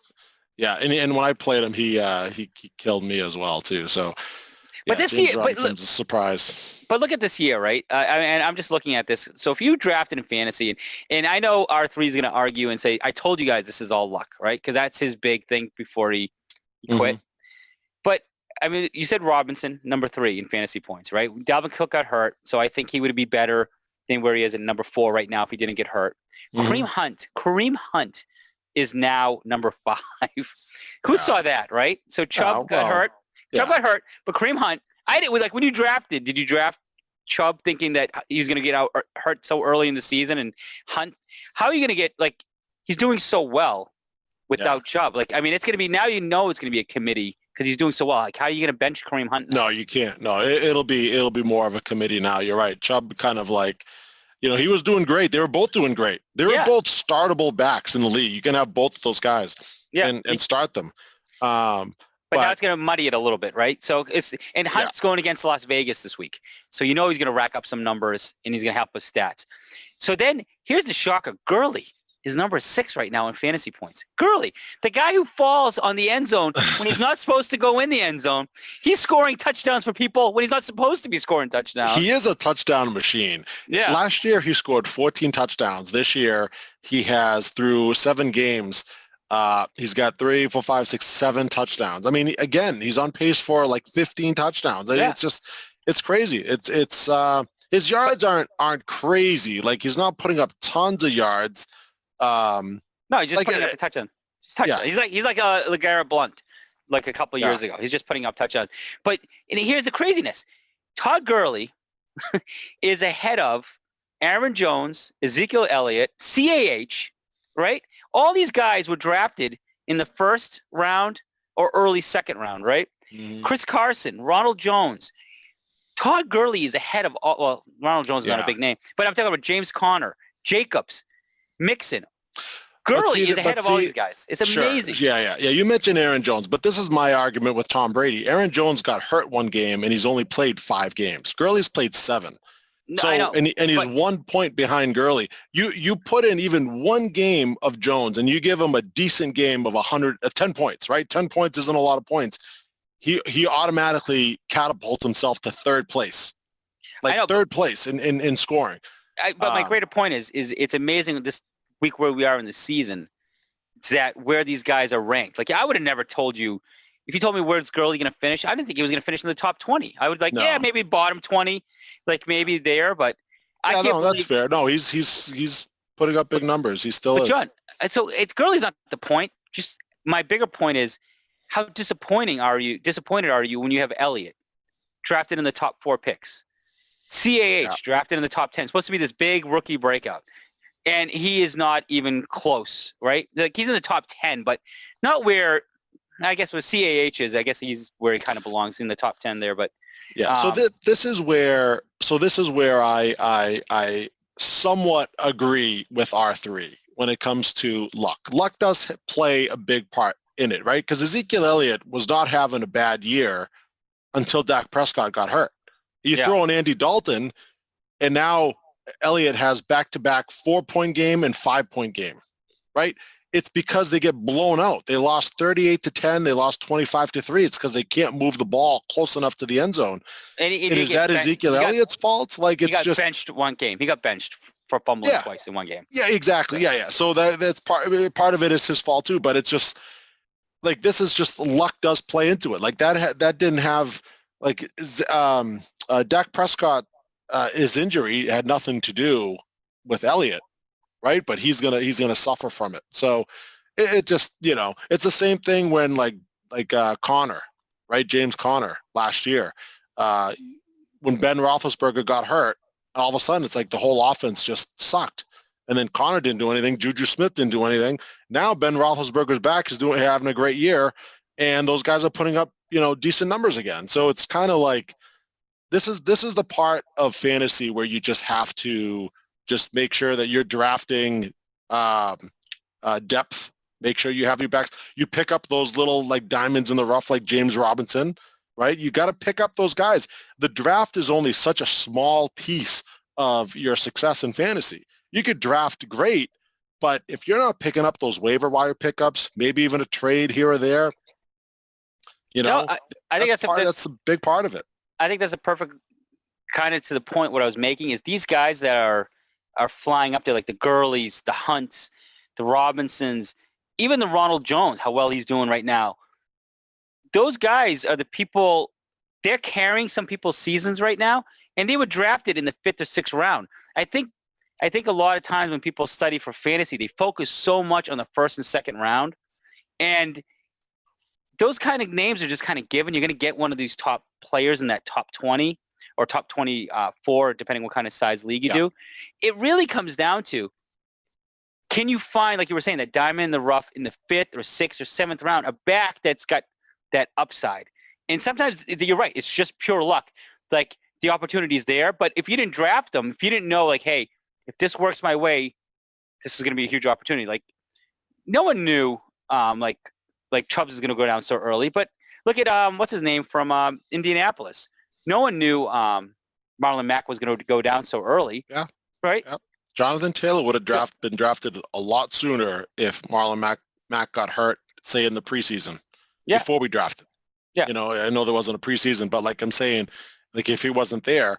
Yeah, and when I played him, he killed me as well too. So, but this James year, Robinson's a surprise. But look at this year, right? And I'm just looking at this. So if you drafted in fantasy, and I know R3 is going to argue and say, I told you guys this is all luck, right? Because that's his big thing before he quit. But, I mean, you said Robinson, number 3 in fantasy points, right? Dalvin Cook got hurt, so I think he would be better than where he is at number 4 right now if he didn't get hurt. Kareem Hunt is now number 5. Who saw that, right? So Chubb got hurt. Chubb got hurt, but Kareem Hunt, when you drafted, did you draft Chubb thinking that he's going to get hurt so early in the season? And Hunt, how are you going to get, he's doing so well without Chubb? It's going to be, now it's going to be a committee because he's doing so well. How are you going to bench Kareem Hunt now? No, you can't. No, it'll be more of a committee now. You're right. Chubb kind of he was doing great. They were both doing great. They were both startable backs in the league. You can have both of those guys and start them. But now it's going to muddy it a little bit, right? So Hunt's going against Las Vegas this week. So he's going to rack up some numbers and he's going to help with stats. So then here's the shocker. Gurley is number 6 right now in fantasy points. Gurley, the guy who falls on the end zone when he's not supposed to go in the end zone, he's scoring touchdowns for people when he's not supposed to be scoring touchdowns. He is a touchdown machine. Yeah. Last year he scored 14 touchdowns. This year he has, through 7 games, he's got 3, 4, 5, 6, 7 touchdowns. I mean, again, he's on pace for 15 touchdowns. I mean, it's crazy. It's his yards aren't crazy. He's not putting up tons of yards. No, he's just putting up a touchdown. Yeah. He's like a LeGarrette Blount, a couple of years ago. He's just putting up touchdowns. But here's the craziness: Todd Gurley is ahead of Aaron Jones, Ezekiel Elliott, CAH, right? All these guys were drafted in the first round or early second round, right? Chris Carson, Ronald Jones. Todd Gurley is ahead of all. Well, Ronald Jones is not a big name, but I'm talking about James Conner, Jacobs, Mixon. Gurley is ahead of all these guys. It's amazing. Yeah. You mentioned Aaron Jones, but this is my argument with Tom Brady. Aaron Jones got hurt 1 game, and he's only played 5 games. Gurley's played 7. So and he's 1 point behind Gurley. You put in even 1 game of Jones and you give him a decent game of 10 points, right? 10 points isn't a lot of points. He automatically catapults himself to 3rd place, 3rd place in scoring. But my greater point is it's amazing this week where we are in the season, that where these guys are ranked. I would have never told you. If you told me where's Gurley going to finish, I didn't think he was going to finish in the top 20. I would maybe bottom 20, maybe there, but I can't believe... that's fair. No, he's putting up big numbers. He still is. John, so Gurley's not the point. Just my bigger point is, how disappointed are you when you have Elliott drafted in the top 4 picks, CAH drafted in the top 10, supposed to be this big rookie breakout, and he is not even close, right? He's in the top 10, but not where... I guess with CAH is, I guess he's where he kind of belongs, in the top 10 there. But so this is where I somewhat agree with R3 when it comes to luck. Luck does play a big part in it, right? Because Ezekiel Elliott was not having a bad year until Dak Prescott got hurt. You throw in Andy Dalton, and now Elliott has back-to-back 4-point game and 5-point game, right? It's because they get blown out. They lost 38-10. They lost 25-3. It's because they can't move the ball close enough to the end zone. And is that Ezekiel Elliott's fault? He got benched 1 game. He got benched for fumbling twice in 1 game. Yeah, exactly. Yeah. So that's part of it is his fault too. But it's just this is just luck does play into it. That didn't have Dak Prescott. His injury had nothing to do with Elliott. Right, but he's gonna suffer from it. So it just it's the same thing when Connor, right? James Conner last year, when Ben Roethlisberger got hurt, all of a sudden it's the whole offense just sucked, and then Connor didn't do anything. Juju Smith didn't do anything. Now Ben Roethlisberger's back, is having a great year, and those guys are putting up decent numbers again. So it's kind of this is the part of fantasy where you just have to just make sure that you're drafting depth. Make sure you have your backs. You pick up those little like diamonds in the rough, like James Robinson, right? You got to pick up those guys. The draft is only such a small piece of your success in fantasy. You could draft great, but if you're not picking up those waiver wire pickups, maybe even a trade here or there, I think that's a big part of it. I think that's a perfect kind of to the point. What I was making is these guys that are flying up there, like the Gurleys, the Hunts, the Robinsons, even the Ronald Jones, how well he's doing right now. Those guys are the people, they're carrying some people's seasons right now, and they were drafted in the 5th or 6th round. I think a lot of times when people study for fantasy, they focus so much on the 1st and 2nd round, and those kind of names are just kind of given. You're going to get one of these top players in that top 20 or top 24, depending what kind of size league you do. It really comes down to, can you find, like you were saying, that diamond in the rough in the 5th or 6th or 7th round, a back that's got that upside? And sometimes you're right. It's just pure luck. Like the opportunity is there, but if you didn't draft them, if you didn't know, like, hey, if this works my way, this is going to be a huge opportunity. Like no one knew, like Chubbs is going to go down so early. But look at what's his name from Indianapolis. No one knew Marlon Mack was going to go down so early. Yeah. Right. Yep. Jonathan Taylor would have been drafted a lot sooner if Marlon Mack got hurt, say in the preseason, before we drafted. Yeah. I know there wasn't a preseason, but like I'm saying, like if he wasn't there,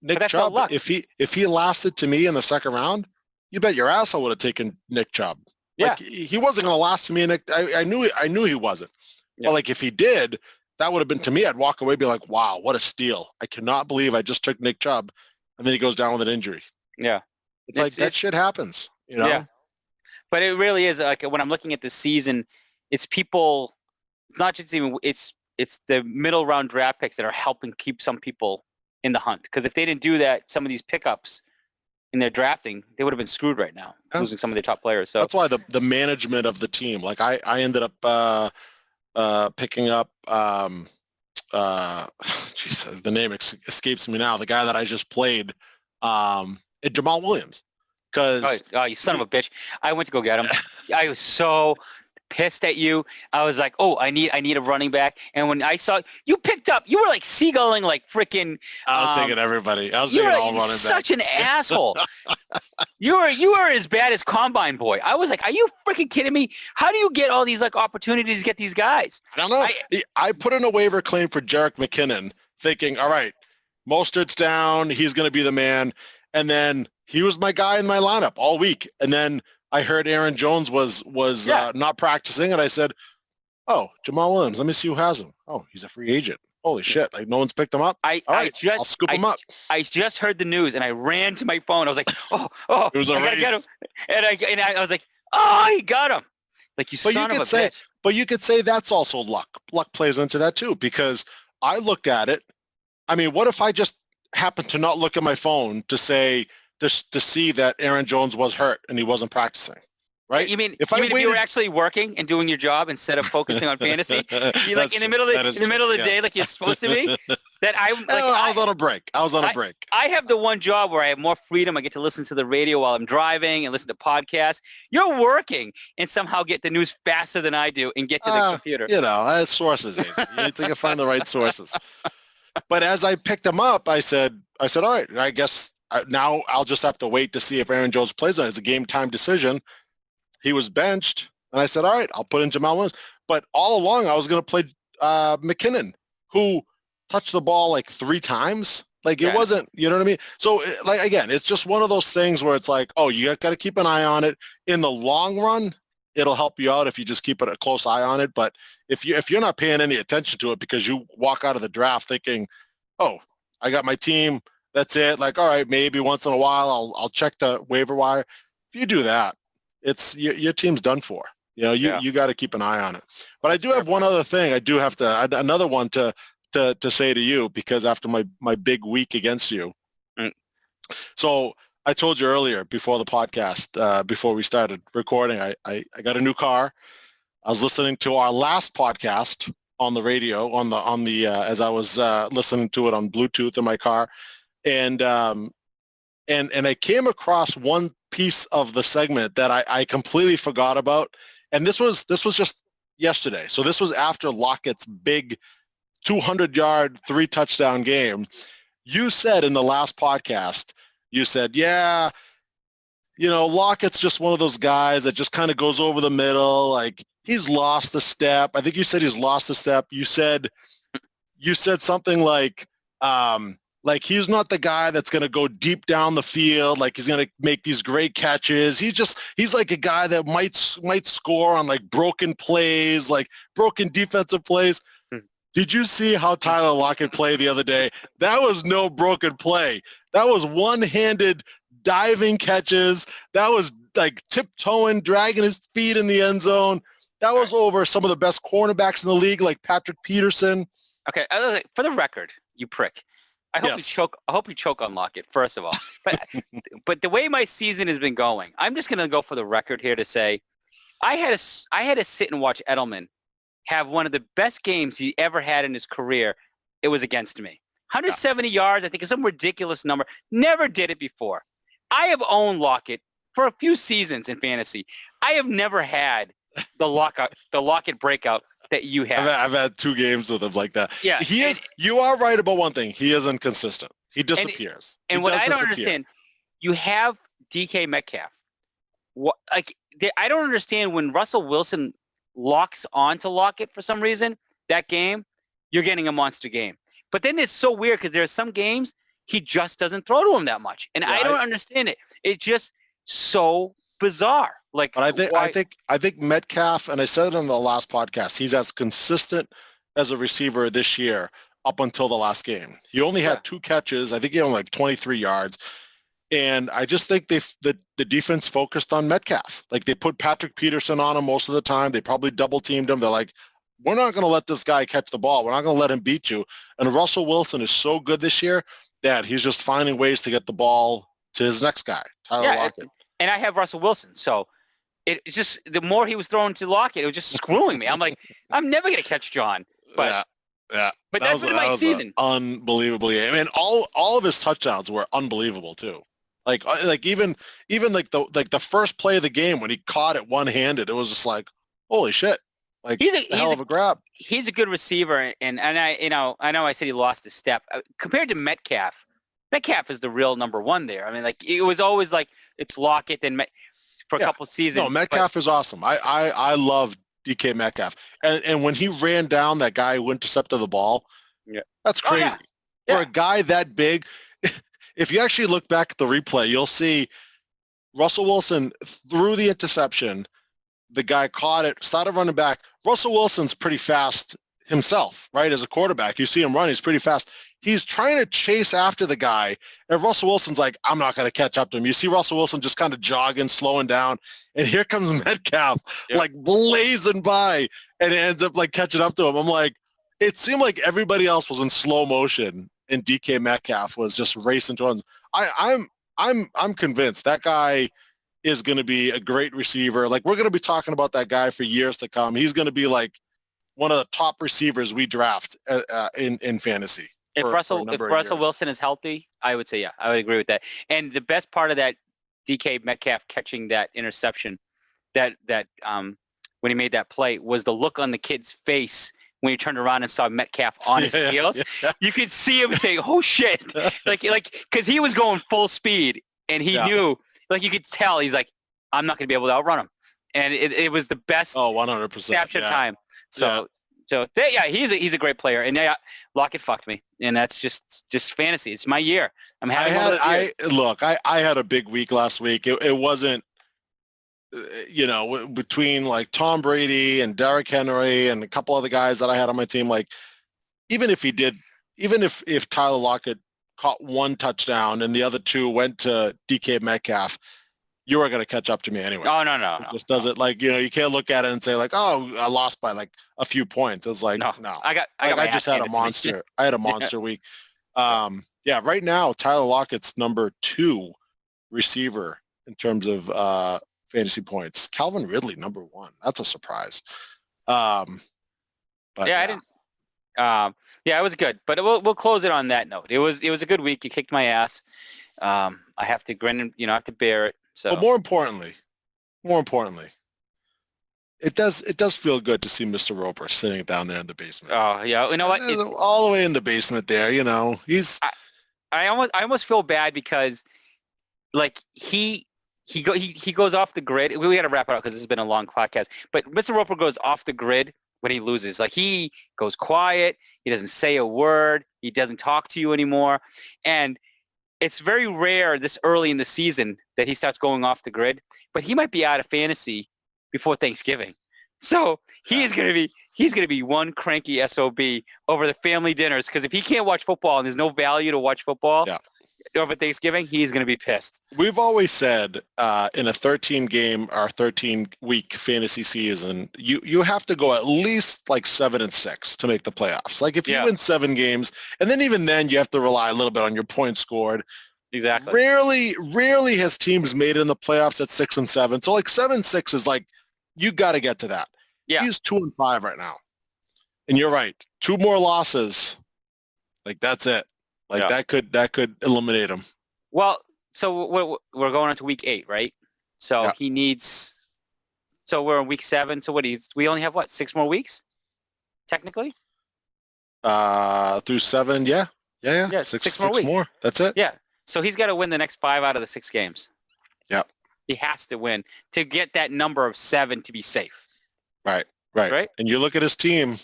Nick Chubb, if he lasted to me in the 2nd round, you bet your ass I would have taken Nick Chubb. Yeah. Like he wasn't going to last to me. And I knew he wasn't. Yeah. But like if he did, that would have been, to me, I'd walk away and be like, wow, what a steal. I cannot believe I just took Nick Chubb and then he goes down with an injury. Yeah. It's like that shit happens, Yeah. But it really is, like when I'm looking at the season, it's people, it's not just even, it's the middle round draft picks that are helping keep some people in the hunt. Because if they didn't do that, some of these pickups in their drafting, they would have been screwed right now, losing some of their top players. So that's why the management of the team, like I ended up picking up, geez, the name escapes me now, the guy that I just played, Jamal Williams. Because you son of a bitch. I went to go get him. I was so pissed at you. I was like, oh, I need a running back. And when I saw you picked up, you were like seagulling like freaking. I was taking everybody. I was taking all running backs. Such an asshole. You were as bad as Combine Boy. I was like, are you freaking kidding me? How do you get all these like opportunities to get these guys? I don't know. I put in a waiver claim for Jerick McKinnon, thinking, all right, Mostert's down. He's going to be the man. And then he was my guy in my lineup all week. And then I heard Aaron Jones was not practicing, and I said, "Oh, Jamal Williams. Let me see who has him. Oh, he's a free agent. Holy shit! Like no one's picked him up. I'll scoop him up." I just heard the news, and I ran to my phone. I was like, "Oh, it was a race. I gotta get him!" And I was like, "Oh, he got him!" Like son of a bitch. But you could say that's also luck. Luck plays into that too, because I looked at it. I mean, what if I just happened to not look at my phone to see that Aaron Jones was hurt and he wasn't practicing, right? You mean if you were actually working and doing your job instead of focusing on fantasy? You like in the middle of the day, like you're supposed to be. That I was on a break. I was on a break. I have the one job where I have more freedom. I get to listen to the radio while I'm driving and listen to podcasts. You're working and somehow get the news faster than I do and get to the computer. It's sources. You need to find the right sources. But as I picked him up, I said, all right, I guess now I'll just have to wait to see if Aaron Jones plays on it. It's a game time decision. He was benched, and I said, all right, I'll put in Jamal Williams. But all along, I was going to play McKinnon, who touched the ball like 3 times. Like it wasn't, you know what I mean? So like, again, it's just one of those things where it's like, oh, you got to keep an eye on it. In the long run, it'll help you out if you just keep a close eye on it. But if you're not paying any attention to it because you walk out of the draft thinking, oh, I got my team, that's it. Like, all right, maybe once in a while I'll check the waiver wire. If you do that, it's your team's done for. You got to keep an eye on it. But I do have one other thing. I do have another one to say to you, because after my big week against you. So I told you earlier before the podcast, before we started recording, I got a new car. I was listening to our last podcast on the radio on the as I was listening to it on Bluetooth in my car, and I came across one piece of the segment that I completely forgot about, and this was just yesterday. So this was after Lockett's big 200-yard, 3-touchdown game. You said in the last podcast, you said, yeah, Lockett's just one of those guys that just kind of goes over the middle. Like, he's lost a step. I think you said he's lost a step. You said something like he's not the guy that's going to go deep down the field. Like, he's going to make these great catches. He's like a guy that might score on like broken plays, like broken defensive plays. Did you see how Tyler Lockett played the other day? That was no broken play. That was one-handed diving catches. That was like tiptoeing, dragging his feet in the end zone. That was over some of the best cornerbacks in the league, like Patrick Peterson. Okay, for the record, you prick. I hope you choke on Lockett, first of all. But the way my season has been going, I'm just going to go for the record here to say I had to sit and watch Edelman have one of the best games he ever had in his career. It was against me. 170 yards, I think, is some ridiculous number. Never did it before. I have owned Lockett for a few seasons in fantasy. I have never had the Lockett breakout that you have. I've had 2 games with him like that. Yeah, you are right about one thing. He is inconsistent. He disappears. And what I don't understand, you have DK Metcalf. I don't understand when Russell Wilson locks onto Lockett for some reason, that game, you're getting a monster game. But then it's so weird because there are some games he just doesn't throw to him that much. And I don't understand it. It's just so bizarre. Like, but I think Metcalf, and I said it on the last podcast, he's as consistent as a receiver this year up until the last game. He only had 2 catches. I think he had like 23 yards. And I just think the defense focused on Metcalf. Like, they put Patrick Peterson on him most of the time. They probably double teamed him. They're like, we're not going to let this guy catch the ball. We're not going to let him beat you. And Russell Wilson is so good this year that he's just finding ways to get the ball to his next guy, Tyler Lockett. And I have Russell Wilson. So it's just the more he was throwing to Lockett, it was just screwing me. I'm like, I'm never going to catch John. But yeah. But that's been my season. Unbelievably. I mean, all of his touchdowns were unbelievable too. Like even like the first play of the game when he caught it one-handed, it was just like, holy shit! Like, he's a hell of a grab. He's a good receiver, and I know I said he lost a step compared to Metcalf. Metcalf is the real number one there. I mean, like, it was always like it's Lockett and for a couple seasons. No, Metcalf is awesome. I love DK Metcalf, and when he ran down that guy who intercepted the ball, that's crazy for a guy that big. If you actually look back at the replay, you'll see Russell Wilson threw the interception. The guy caught it, started running back. Russell Wilson's pretty fast himself, right? As a quarterback, you see him run, he's pretty fast. He's trying to chase after the guy, and Russell Wilson's like, I'm not going to catch up to him. You see Russell Wilson just kind of jogging, slowing down, and here comes Metcalf, like blazing by, and it ends up like catching up to him. I'm like, it seemed like everybody else was in slow motion, and DK Metcalf was just racing towards. I'm convinced that guy is going to be a great receiver. Like, we're going to be talking about that guy for years to come. He's going to be like one of the top receivers we draft in fantasy. If Russell Wilson is healthy, I would say, I would agree with that. And the best part of that DK Metcalf catching that interception, that when he made that play, was the look on the kid's face when he turned around and saw Metcalf on his heels. Yeah. You could see him say, "Oh shit!" like because he was going full speed and he knew. Like, you could tell he's like, I'm not going to be able to outrun him, and it was the best. 100% capture time. So he's a great player, and Lockett fucked me, and that's just fantasy. It's my year. I'm having one of those years. I had a big week last week. It wasn't, between like Tom Brady and Derrick Henry and a couple other guys that I had on my team. Like, even if Tyler Lockett caught 1 touchdown and the other 2 went to DK Metcalf, you are going to catch up to me anyway. Oh, no. It just doesn't, like, you can't look at it and say like, oh, I lost by like a few points. It's like, no. I just had a monster. I had a monster week. Right now, Tyler Lockett's number 2 receiver in terms of fantasy points. Calvin Ridley, number 1. That's a surprise. I Yeah, it was good, but we'll close it on that note. It was a good week. You kicked my ass. I have to grin and I have to bear it. So, But more importantly, it does feel good to see Mr. Roper sitting down there in the basement. oh yeah, you know what? All the way in the basement there. He's. I almost feel bad because like he goes off the grid. We got to wrap it up because this has been a long podcast. But Mr. Roper goes off the grid when he loses. Like he goes quiet. He doesn't say a word. He doesn't talk to you anymore. And it's very rare this early in the season that he starts going off the grid. But he might be out of fantasy before Thanksgiving. So he's gonna be one cranky SOB over the family dinners because if he can't watch football and there's no value to watch football over Thanksgiving, he's gonna be pissed. We've always said in a 13-game or 13-week fantasy season, you have to go at least like 7-6 to make the playoffs. Like if you win 7 games, and then even then you have to rely a little bit on your points scored. Exactly. Rarely has teams made it in the playoffs at 6 and 7. So like 7-6 is like you got to get to that. Yeah. He's 2-5 right now, and you're right. 2 more losses, like that's it. Like that could eliminate him. Well, so we're going on to week 8, right? So he needs. So we're in week 7. So we only have 6 more weeks, technically. Through 7, yeah. 6 more. That's it. Yeah. So he's got to win the next 5 out of the 6 games. Yep. He has to win to get that number of 7 to be safe. Right. And you look at his team,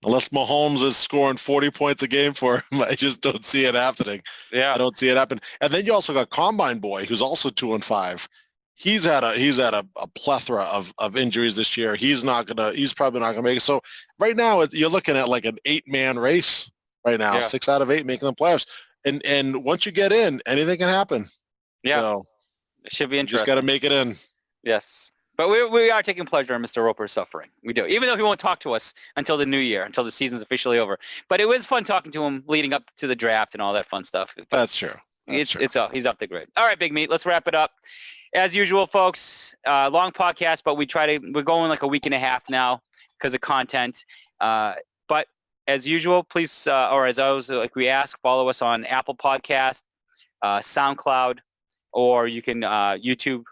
unless Mahomes is scoring 40 points a game for him, I just don't see it happening. Yeah. I don't see it happen. And then you also got Combine Boy, who's also 2-5. He's had a plethora of injuries this year. He's probably not gonna make it. So right now you're looking at like an 8-man race right now, 6 out of 8 making the playoffs. And once you get in, anything can happen. Yeah. So it should be interesting. Just got to make it in. Yes. But we are taking pleasure in Mr. Roper's suffering. We do. Even though he won't talk to us until the new year, until the season's officially over. But it was fun talking to him leading up to the draft and all that fun stuff. That's true. He's up the grid. All right, Big Meat, let's wrap it up. As usual, folks, long podcast, but we're going like a week and a half now because of content. But as usual, please, or as always, like we ask, follow us on Apple Podcast, SoundCloud, or you can YouTube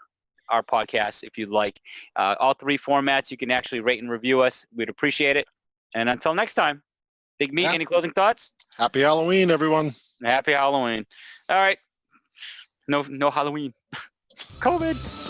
our podcast if you'd like. All 3 formats, you can actually rate and review us. We'd appreciate it. And until next time, Big Meat, any closing thoughts? Happy Halloween, everyone. Happy Halloween. All right. No Halloween. COVID.